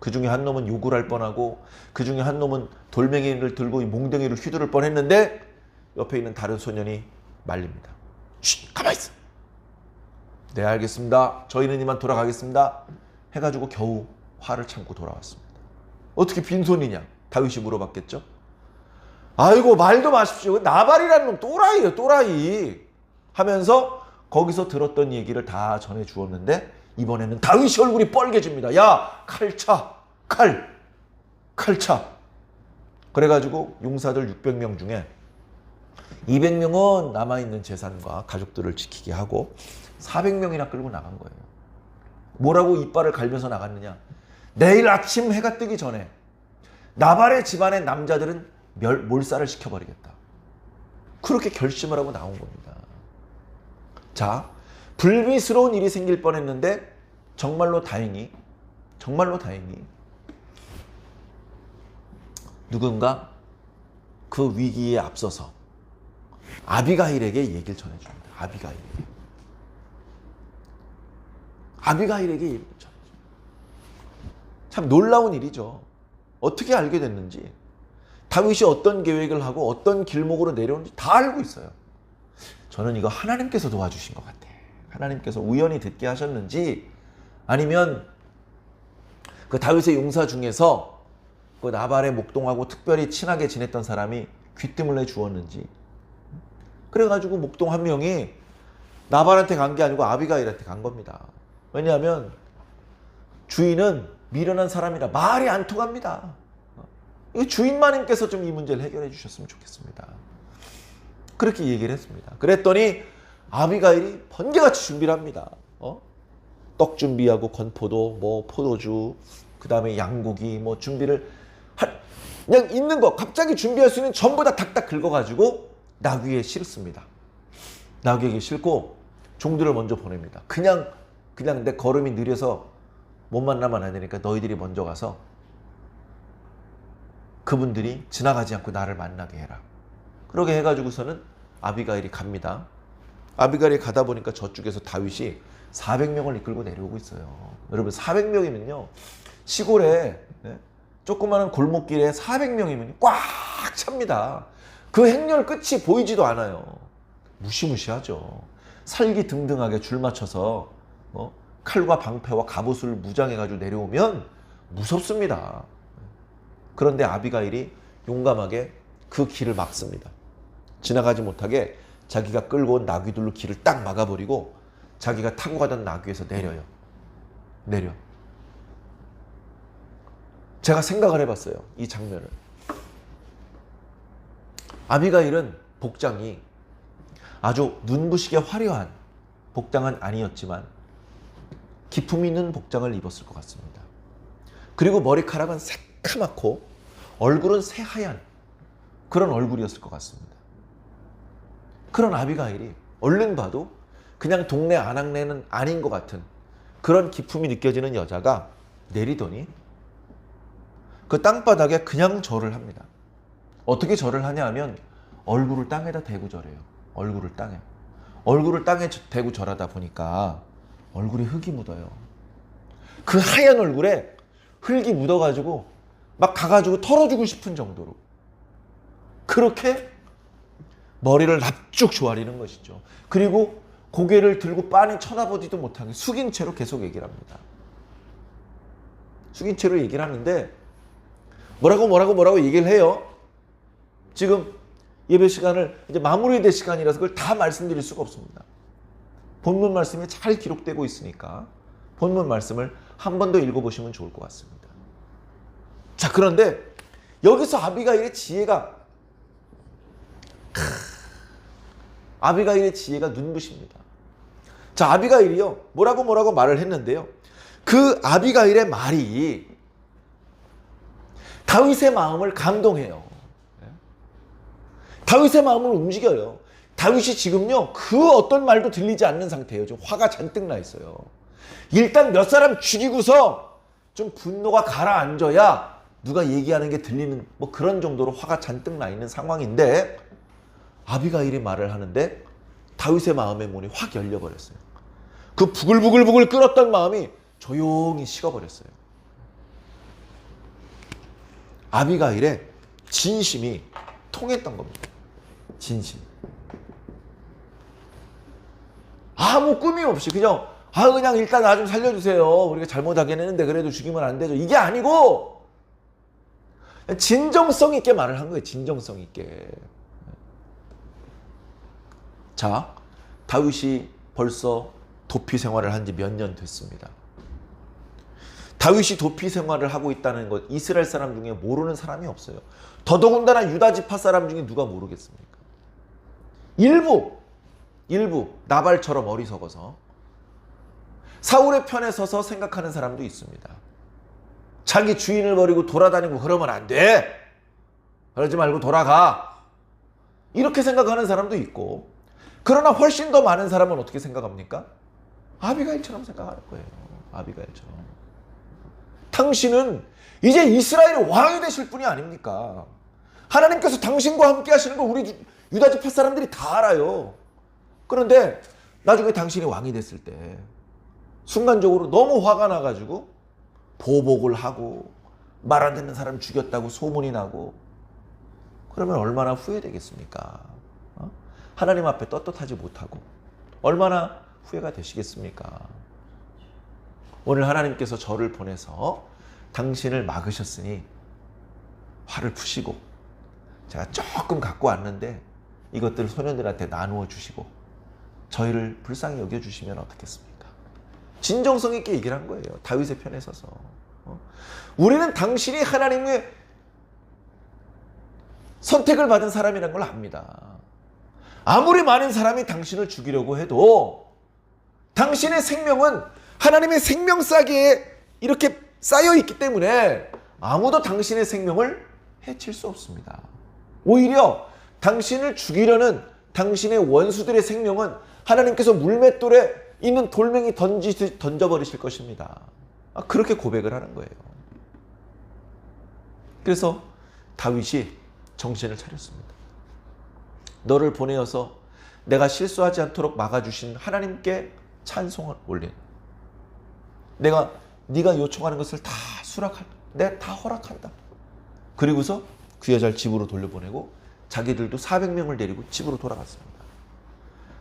그 중에 한 놈은 욕을 할 뻔하고 그 중에 한 놈은 돌멩이를 들고 이 몽둥이를 휘두를 뻔했는데 옆에 있는 다른 소년이 말립니다. 쉿, 가만히 있어. 네, 알겠습니다. 저희는 이만 돌아가겠습니다. 해가지고 겨우 화를 참고 돌아왔습니다. 어떻게 빈손이냐? 다윗이 물어봤겠죠? 아이고, 말도 마십시오. 나발이라는 놈 또라이예요, 또라이. 하면서 거기서 들었던 얘기를 다 전해 주었는데 이번에는 다윗이 얼굴이 빨개집니다. 야, 칼 차. 칼 차. 그래가지고 용사들 600명 중에 200명은 남아있는 재산과 가족들을 지키게 하고 400명이나 끌고 나간 거예요. 뭐라고 이빨을 갈면서 나갔느냐? 내일 아침 해가 뜨기 전에 나발의 집안의 남자들은 몰살을 시켜버리겠다. 그렇게 결심을 하고 나온 겁니다. 자, 불미스러운 일이 생길 뻔했는데 정말로 다행히 누군가 그 위기에 앞서서 아비가일에게 얘기를 전해줍니다. 아비가일에게 얘기를 전해줍니다. 참 놀라운 일이죠. 어떻게 알게 됐는지, 다윗이 어떤 계획을 하고 어떤 길목으로 내려오는지 다 알고 있어요. 저는 이거 하나님께서 도와주신 것 같아. 하나님께서 우연히 듣게 하셨는지 아니면 그 다윗의 용사 중에서 그 나발의 목동하고 특별히 친하게 지냈던 사람이 귀뜸을 해주었는지, 그래가지고 목동 한 명이 나발한테 간 게 아니고 아비가일한테 간 겁니다. 왜냐하면 주인은 미련한 사람이라 말이 안 통합니다. 이 주인마님께서 좀 이 문제를 해결해 주셨으면 좋겠습니다. 그렇게 얘기를 했습니다. 그랬더니 아비가일이 번개같이 준비를 합니다. 떡 준비하고 건포도, 뭐 포도주, 그 다음에 양고기, 뭐 준비를 그냥 있는 거 갑자기 준비할 수 있는 전부 다 탁탁 긁어가지고 나귀에 실습니다. 나귀에게 싣고 종들을 먼저 보냅니다. 그냥 내 걸음이 느려서 못 만나면 안 되니까 너희들이 먼저 가서 그분들이 지나가지 않고 나를 만나게 해라. 그러게 해가지고서는 아비가일이 갑니다. 아비가일이 가다 보니까 저쪽에서 다윗이 400명을 이끌고 내려오고 있어요. 여러분 400명이면요. 시골에 조그마한 골목길에 400명이면 꽉 찹니다. 그 행렬 끝이 보이지도 않아요. 무시무시하죠. 살기등등하게 줄 맞춰서 칼과 방패와 갑옷을 무장해가지고 내려오면 무섭습니다. 그런데 아비가일이 용감하게 그 길을 막습니다. 지나가지 못하게 자기가 끌고 온 나귀들로 길을 딱 막아버리고 자기가 타고 가던 나귀에서 내려요. 내려. 제가 생각을 해봤어요. 이 장면을. 아비가일은 복장이 아주 눈부시게 화려한 복장은 아니었지만 기품 있는 복장을 입었을 것 같습니다. 그리고 머리카락은 새카맣고 얼굴은 새하얀 그런 얼굴이었을 것 같습니다. 그런 아비가일이 얼른 봐도 그냥 동네 아낙네는 아닌 것 같은 그런 기품이 느껴지는 여자가 내리더니 그 땅바닥에 그냥 절을 합니다. 어떻게 절을 하냐 하면 얼굴을 땅에다 대고 절해요. 얼굴을 땅에 대고 절하다 보니까 얼굴에 흙이 묻어요. 그 하얀 얼굴에 흙이 묻어가지고 막 가가지고 털어주고 싶은 정도로 그렇게 머리를 납죽 조아리는 것이죠. 그리고 고개를 들고 빤히 쳐다보지도 못하게 숙인 채로 계속 얘기를 합니다. 숙인 채로 얘기를 하는데 뭐라고 얘기를 해요. 지금 예배 시간을 이제 마무리될 시간이라서 그걸 다 말씀드릴 수가 없습니다. 본문 말씀이 잘 기록되고 있으니까 본문 말씀을 한 번 더 읽어보시면 좋을 것 같습니다. 자, 그런데 여기서 아비가일의 지혜가 눈부십니다. 자, 아비가일이요 뭐라고 말을 했는데요. 그 아비가일의 말이 다윗의 마음을 감동해요. 다윗의 마음을 움직여요. 다윗이 지금요 그 어떤 말도 들리지 않는 상태예요. 좀 화가 잔뜩 나 있어요. 일단 몇 사람 죽이고서 좀 분노가 가라앉아야 누가 얘기하는 게 들리는 뭐 그런 정도로 화가 잔뜩 나 있는 상황인데 아비가일이 말을 하는데 다윗의 마음의 문이 확 열려버렸어요. 그 부글부글 끓었던 마음이 조용히 식어버렸어요. 아비가일의 진심이 통했던 겁니다. 진심. 아무 꿈이 없이 그냥 일단 나 좀 살려주세요. 우리가 잘못하긴 했는데 그래도 죽이면 안 되죠. 이게 아니고 진정성 있게 말을 한 거예요. 진정성 있게. 자, 다윗이 벌써 도피 생활을 한 지 몇 년 됐습니다. 다윗이 도피 생활을 하고 있다는 것 이스라엘 사람 중에 모르는 사람이 없어요. 더더군다나 유다 지파 사람 중에 누가 모르겠습니까? 일부 나발처럼 어리석어서 사울의 편에 서서 생각하는 사람도 있습니다. 자기 주인을 버리고 돌아다니고 그러면 안 돼. 그러지 말고 돌아가. 이렇게 생각하는 사람도 있고, 그러나 훨씬 더 많은 사람은 어떻게 생각합니까? 아비가일처럼 생각하는 거예요. 아비가일처럼. 당신은 이제 이스라엘의 왕이 되실 분이 아닙니까? 하나님께서 당신과 함께 하시는 걸 우리 유다 지파 사람들이 다 알아요. 그런데 나중에 당신이 왕이 됐을 때 순간적으로 너무 화가 나가지고 보복을 하고 말 안 듣는 사람 죽였다고 소문이 나고 그러면 얼마나 후회되겠습니까? 하나님 앞에 떳떳하지 못하고 얼마나 후회가 되시겠습니까? 오늘 하나님께서 저를 보내서 당신을 막으셨으니 화를 푸시고 제가 조금 갖고 왔는데 이것들을 소년들한테 나누어 주시고 저희를 불쌍히 여겨주시면 어떻겠습니까? 진정성 있게 얘기를 한 거예요. 다윗의 편에 서서. 우리는 당신이 하나님의 선택을 받은 사람이라는 걸 압니다. 아무리 많은 사람이 당신을 죽이려고 해도 당신의 생명은 하나님의 생명싸기에 이렇게 쌓여있기 때문에 아무도 당신의 생명을 해칠 수 없습니다. 오히려 당신을 죽이려는 당신의 원수들의 생명은 하나님께서 물맷돌에 있는 돌멩이 던져버리실 것입니다. 그렇게 고백을 하는 거예요. 그래서 다윗이 정신을 차렸습니다. 너를 보내어서 내가 실수하지 않도록 막아주신 하나님께 찬송을 올린. 네가 요청하는 것을 다 내가 다 허락한다. 그리고서 그 여자를 집으로 돌려보내고 자기들도 400명을 데리고 집으로 돌아갔습니다.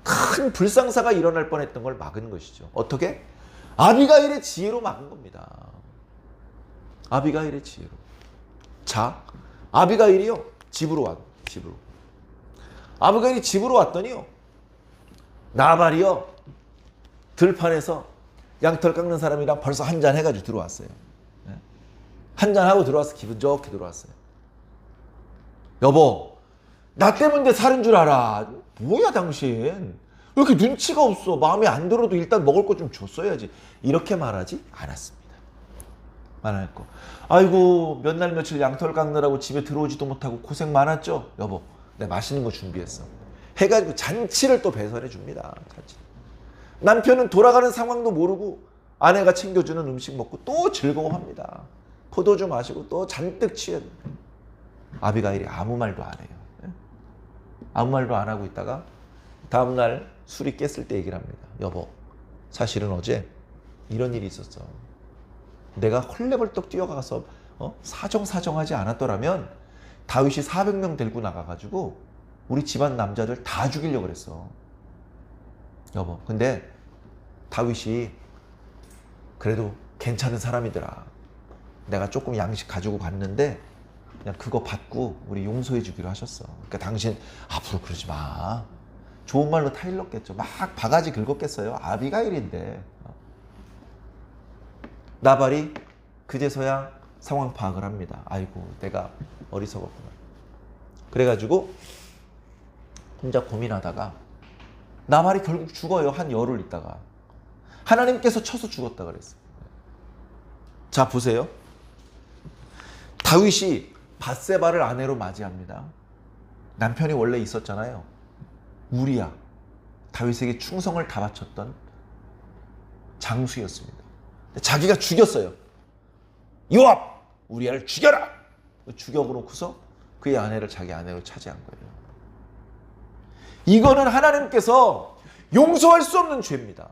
큰 불상사가 일어날 뻔했던 걸 막은 것이죠. 어떻게? 아비가일의 지혜로 막은 겁니다. 아비가일의 지혜로. 자, 아비가일이요 집으로. 아비가일이 집으로 왔더니요, 나발이요 들판에서 양털 깎는 사람이랑 벌써 한잔 해가지고 들어왔어요. 한잔하고 들어와서 기분 좋게 들어왔어요. 여보, 나 때문에 살인 줄 알아. 뭐야 당신, 왜 이렇게 눈치가 없어. 마음에 안 들어도 일단 먹을 거 좀 줬어야지. 이렇게 말하지 않았습니다. 안 했고, 아이고 몇 날 며칠 양털 깎느라고 집에 들어오지도 못하고 고생 많았죠. 여보, 내가 맛있는 거 준비했어. 해가지고 잔치를 또 배설해 줍니다. 잔치. 남편은 돌아가는 상황도 모르고 아내가 챙겨주는 음식 먹고 또 즐거워합니다. 포도주 마시고 또 잔뜩 취해. 아비가일이 아무 말도 안 해요. 아무 말도 안 하고 있다가 다음날 술이 깼을 때 얘기를 합니다. 여보, 사실은 어제 이런 일이 있었어. 내가 헐레벌떡 뛰어가서 사정하지 않았더라면 다윗이 400명 데리고 나가가지고 우리 집안 남자들 다 죽이려고 그랬어. 여보, 근데 다윗이 그래도 괜찮은 사람이더라. 내가 조금 양식 가지고 갔는데 그냥 그거 받고 우리 용서해 주기로 하셨어. 그러니까 당신 앞으로 그러지 마. 좋은 말로 타일렀겠죠. 막 바가지 긁었겠어요. 아비가일인데. 나발이 그제서야 상황 파악을 합니다. 아이고, 내가 어리석었구나. 그래가지고 혼자 고민하다가 나발이 결국 죽어요. 한 열흘 있다가. 하나님께서 쳐서 죽었다 그랬어요. 자, 보세요. 다윗이 밧세바를 아내로 맞이합니다. 남편이 원래 있었잖아요. 우리야. 다윗에게 충성을 다 바쳤던 장수였습니다. 자기가 죽였어요. 요압! 우리야를 죽여라! 죽여놓고서 그의 아내를 자기 아내로 차지한 거예요. 이거는 하나님께서 용서할 수 없는 죄입니다.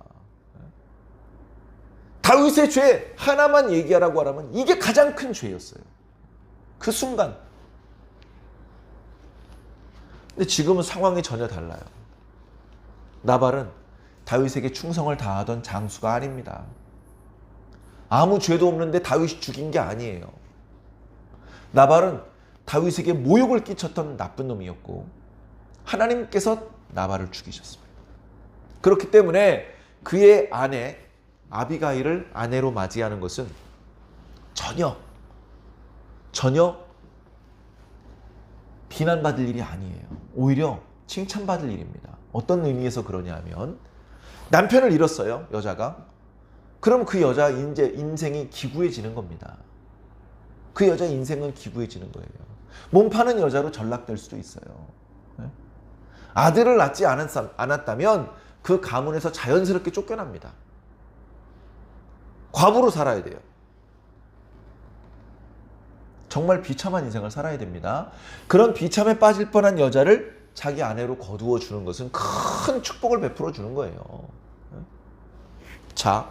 다윗의 죄 하나만 얘기하라고 하라면 이게 가장 큰 죄였어요. 그 순간. 근데 지금은 상황이 전혀 달라요. 나발은 다윗에게 충성을 다하던 장수가 아닙니다. 아무 죄도 없는데 다윗이 죽인 게 아니에요. 나발은 다윗에게 모욕을 끼쳤던 나쁜 놈이었고 하나님께서 나발을 죽이셨습니다. 그렇기 때문에 그의 아내 아비가일을 아내로 맞이하는 것은 전혀 비난받을 일이 아니에요. 오히려 칭찬받을 일입니다. 어떤 의미에서 그러냐면 남편을 잃었어요, 여자가. 그럼 그 여자 인생이 기구해지는 겁니다. 그 여자 인생은 기구해지는 거예요. 몸 파는 여자로 전락될 수도 있어요. 아들을 낳지 않았다면 그 가문에서 자연스럽게 쫓겨납니다. 과부로 살아야 돼요. 정말 비참한 인생을 살아야 됩니다. 그런 비참에 빠질 뻔한 여자를 자기 아내로 거두어 주는 것은 큰 축복을 베풀어 주는 거예요. 자,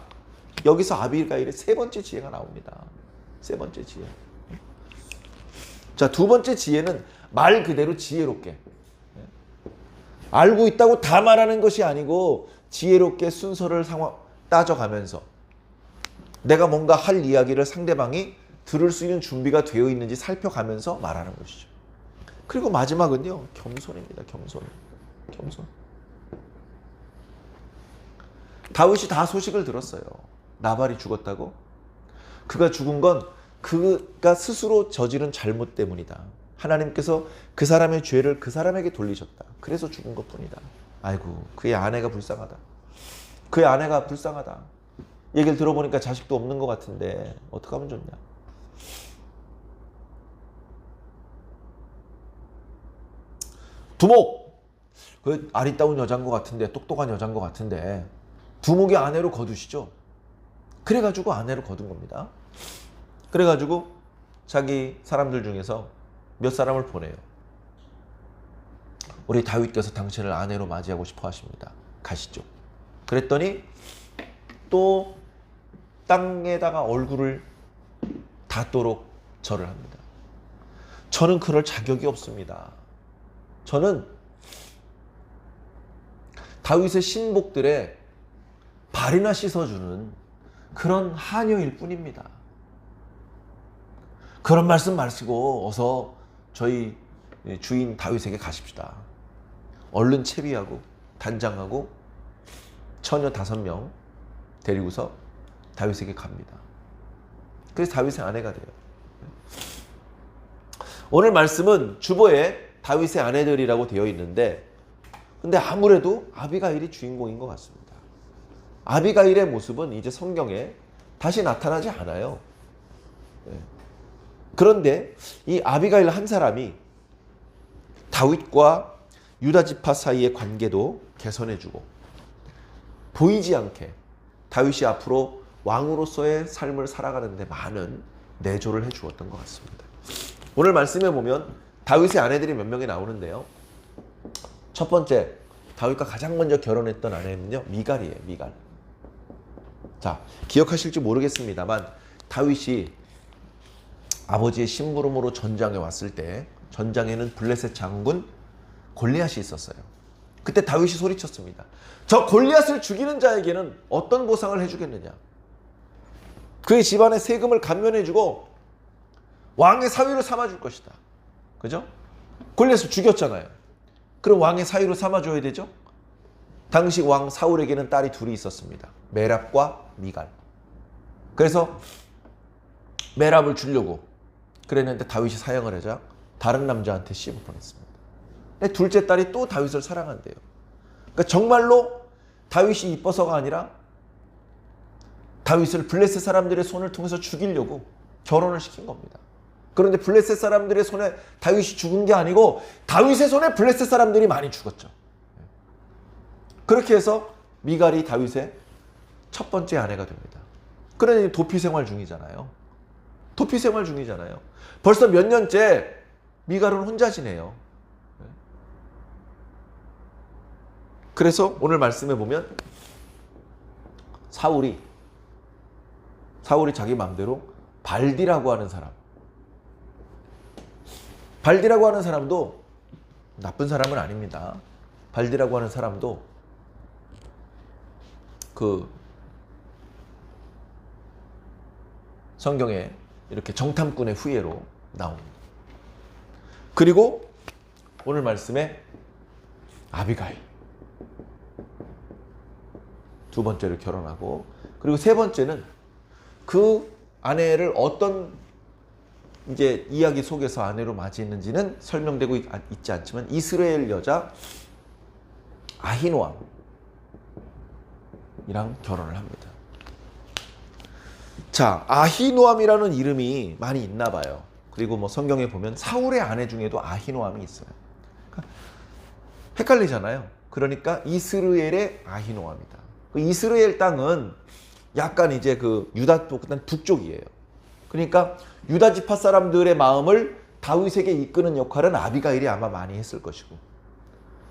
여기서 아비가일의 세 번째 지혜가 나옵니다. 세 번째 지혜. 자, 두 번째 지혜는 말 그대로 지혜롭게. 알고 있다고 다 말하는 것이 아니고 지혜롭게 순서를 따져가면서 내가 뭔가 할 이야기를 상대방이 들을 수 있는 준비가 되어 있는지 살펴가면서 말하는 것이죠. 그리고 마지막은요, 겸손입니다. 겸손. 다윗이 다 소식을 들었어요. 나발이 죽었다고? 그가 죽은 건 그가 스스로 저지른 잘못 때문이다. 하나님께서 그 사람의 죄를 그 사람에게 돌리셨다. 그래서 죽은 것뿐이다. 아이고, 그의 아내가 불쌍하다. 그의 아내가 불쌍하다. 얘기를 들어보니까 자식도 없는 것 같은데 어떻게 하면 좋냐. 두목! 그 아리따운 여자인 것 같은데, 똑똑한 여자인 것 같은데 두목이 아내로 거두시죠. 그래가지고 아내로 거둔 겁니다. 그래가지고 자기 사람들 중에서 몇 사람을 보내요. 우리 다윗께서 당신을 아내로 맞이하고 싶어 하십니다. 가시죠. 그랬더니 또 땅에다가 얼굴을 닿도록 절을 합니다. 저는 그럴 자격이 없습니다. 저는 다윗의 신복들의 발이나 씻어주는 그런 하녀일 뿐입니다. 그런 말씀 마시고 어서 저희 주인 다윗에게 가십시다. 얼른 채비하고 단장하고 처녀 5명 데리고서 다윗에게 갑니다. 그래서 다윗의 아내가 돼요. 오늘 말씀은 주보에 다윗의 아내들이라고 되어 있는데 근데 아무래도 아비가일이 주인공인 것 같습니다. 아비가일의 모습은 이제 성경에 다시 나타나지 않아요. 그런데 이 아비가일 한 사람이 다윗과 유다 지파 사이의 관계도 개선해주고 보이지 않게 다윗이 앞으로 왕으로서의 삶을 살아가는 데 많은 내조를 해주었던 것 같습니다. 오늘 말씀에 보면 다윗의 아내들이 몇 명이 나오는데요. 첫 번째, 다윗과 가장 먼저 결혼했던 아내는요, 미갈이에요. 미갈. 자, 기억하실지 모르겠습니다만 다윗이 아버지의 심부름으로 전장에 왔을 때 전장에는 블레셋 장군 골리앗이 있었어요. 그때 다윗이 소리쳤습니다. 저 골리앗을 죽이는 자에게는 어떤 보상을 해주겠느냐. 그의 집안의 세금을 감면해주고 왕의 사위로 삼아줄 것이다. 그죠? 골리앗을 죽였잖아요. 그럼 왕의 사위로 삼아줘야 되죠? 당시 왕 사울에게는 딸이 둘이 있었습니다. 메랍과 미갈. 그래서 메랍을 주려고 그랬는데 다윗이 사양을 하자 다른 남자한테 씹어 보냈습니다. 둘째 딸이 또 다윗을 사랑한대요. 그러니까 정말로 다윗이 이뻐서가 아니라 다윗을 블레셋 사람들의 손을 통해서 죽이려고 결혼을 시킨 겁니다. 그런데 블레셋 사람들의 손에 다윗이 죽은 게 아니고 다윗의 손에 블레셋 사람들이 많이 죽었죠. 그렇게 해서 미갈이 다윗의 첫 번째 아내가 됩니다. 그러니 도피 생활 중이잖아요. 도피 생활 중이잖아요. 벌써 몇 년째 미갈은 혼자 지내요. 그래서 오늘 말씀에 보면 사울이 자기 마음대로 발디라고 하는 사람도 나쁜 사람은 아닙니다. 발디라고 하는 사람도 그 성경에 이렇게 정탐꾼의 후예로 나옵니다. 그리고 오늘 말씀에 아비가일 두 번째로 결혼하고 그리고 세 번째는 그 아내를 어떤 이제 이야기 속에서 아내로 맞이했는지는 설명되고 있지 않지만 이스라엘 여자 아히노암이랑 결혼을 합니다. 자, 아히노암이라는 이름이 많이 있나 봐요. 그리고 뭐 성경에 보면 사울의 아내 중에도 아히노암이 있어요. 그러니까 헷갈리잖아요. 그러니까 이스라엘의 아히노암이다. 그 이스라엘 땅은 약간 이제 그 유다 쪽, 그다음 북쪽이에요. 그러니까 유다 지파 사람들의 마음을 다윗에게 이끄는 역할은 아비가일이 아마 많이 했을 것이고,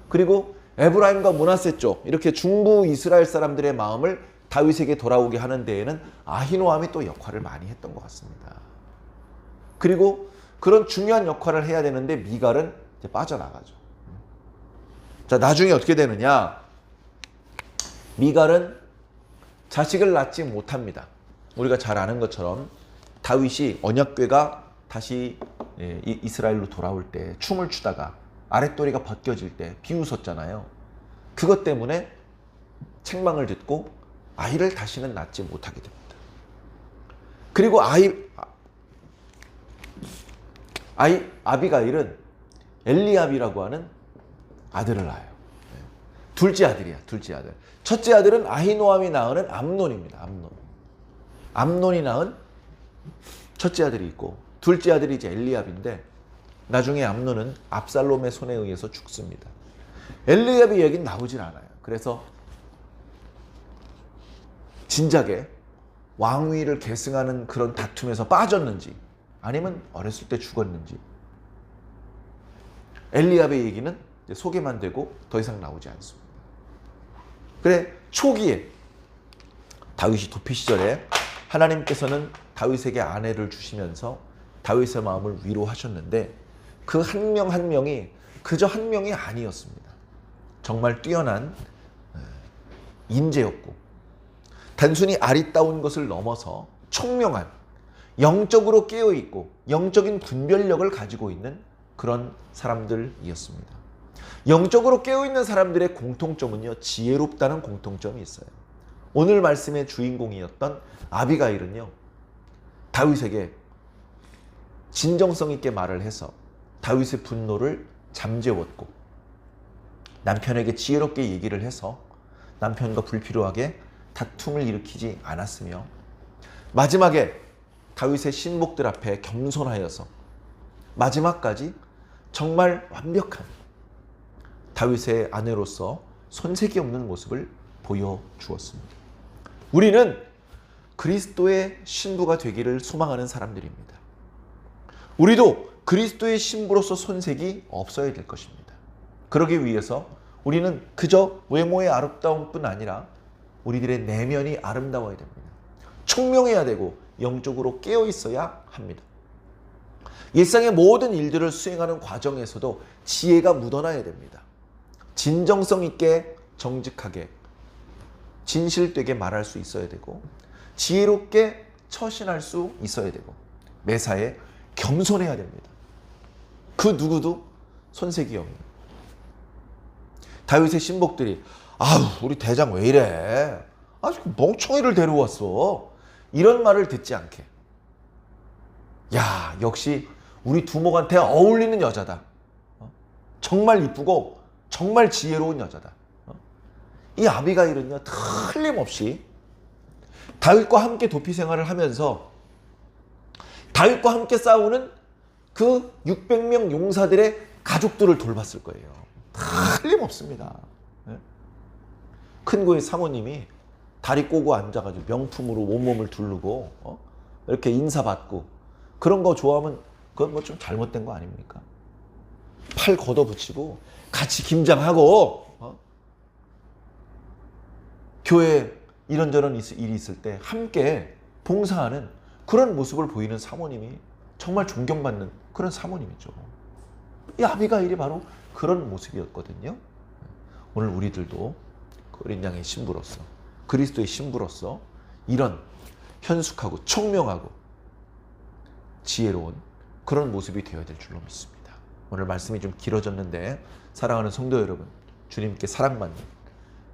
그리고 에브라임과 므낫세 쪽 이렇게 중부 이스라엘 사람들의 마음을 다윗에게 돌아오게 하는 데에는 아히노암이 또 역할을 많이 했던 것 같습니다. 그리고 그런 중요한 역할을 해야 되는데 미갈은 이제 빠져나가죠. 자, 나중에 어떻게 되느냐? 미갈은 자식을 낳지 못합니다. 우리가 잘 아는 것처럼 다윗이 언약궤가 다시 이스라엘로 돌아올 때 춤을 추다가 아랫도리가 벗겨질 때 비웃었잖아요. 그것 때문에 책망을 듣고 아이를 다시는 낳지 못하게 됩니다. 그리고 아비가일은 엘리압이라고 하는 아들을 낳아요. 둘째 아들이야, 둘째 아들. 첫째 아들은 아히노암이 낳은 암논입니다. 암논이 낳은 첫째 아들이 있고, 둘째 아들이 이제 엘리압인데, 나중에 암논은 압살롬의 손에 의해서 죽습니다. 엘리압의 얘기는 나오질 않아요. 그래서 진작에 왕위를 계승하는 그런 다툼에서 빠졌는지, 아니면 어렸을 때 죽었는지, 엘리압의 얘기는 이제 소개만 되고 더 이상 나오지 않습니다. 그래 초기에 다윗이 도피 시절에 하나님께서는 다윗에게 아내를 주시면서 다윗의 마음을 위로하셨는데 그 한 명 한 명이 그저 한 명이 아니었습니다. 정말 뛰어난 인재였고 단순히 아리따운 것을 넘어서 총명한 영적으로 깨어있고 영적인 분별력을 가지고 있는 그런 사람들이었습니다. 영적으로 깨어있는 사람들의 공통점은요, 지혜롭다는 공통점이 있어요. 오늘 말씀의 주인공이었던 아비가일은요, 다윗에게 진정성 있게 말을 해서 다윗의 분노를 잠재웠고 남편에게 지혜롭게 얘기를 해서 남편과 불필요하게 다툼을 일으키지 않았으며 마지막에 다윗의 신복들 앞에 겸손하여서 마지막까지 정말 완벽한 다윗의 아내로서 손색이 없는 모습을 보여주었습니다. 우리는 그리스도의 신부가 되기를 소망하는 사람들입니다. 우리도 그리스도의 신부로서 손색이 없어야 될 것입니다. 그러기 위해서 우리는 그저 외모의 아름다움뿐 아니라 우리들의 내면이 아름다워야 됩니다. 총명해야 되고 영적으로 깨어 있어야 합니다. 일상의 모든 일들을 수행하는 과정에서도 지혜가 묻어나야 됩니다. 진정성 있게 정직하게 진실되게 말할 수 있어야 되고 지혜롭게 처신할 수 있어야 되고 매사에 겸손해야 됩니다. 그 누구도 손색이 없는 다윗의 신복들이 아우 우리 대장 왜 이래? 아주 멍청이를 데려왔어. 이런 말을 듣지 않게 야 역시 우리 두목한테 어울리는 여자다. 정말 이쁘고 정말 지혜로운 여자다. 이 아비가일은요 틀림없이 다윗과 함께 도피 생활을 하면서 다윗과 함께 싸우는 그 600명 용사들의 가족들을 돌봤을 거예요. 틀림없습니다. 큰 고의 사모님이 다리 꼬고 앉아가지고 명품으로 온몸을 두르고 이렇게 인사받고 그런 거 좋아하면 그건 뭐 좀 잘못된 거 아닙니까? 팔 걷어붙이고 같이 김장하고 교회에 이런저런 일이 있을 때 함께 봉사하는 그런 모습을 보이는 사모님이 정말 존경받는 그런 사모님이죠. 이 아비가일이 바로 그런 모습이었거든요. 오늘 우리들도 어린 양의 신부로서 그리스도의 신부로서 이런 현숙하고 총명하고 지혜로운 그런 모습이 되어야 될 줄로 믿습니다. 오늘 말씀이 좀 길어졌는데 사랑하는 성도 여러분, 주님께 사랑받는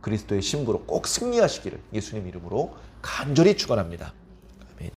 그리스도의 신부로 꼭 승리하시기를 예수님 이름으로 간절히 축원합니다.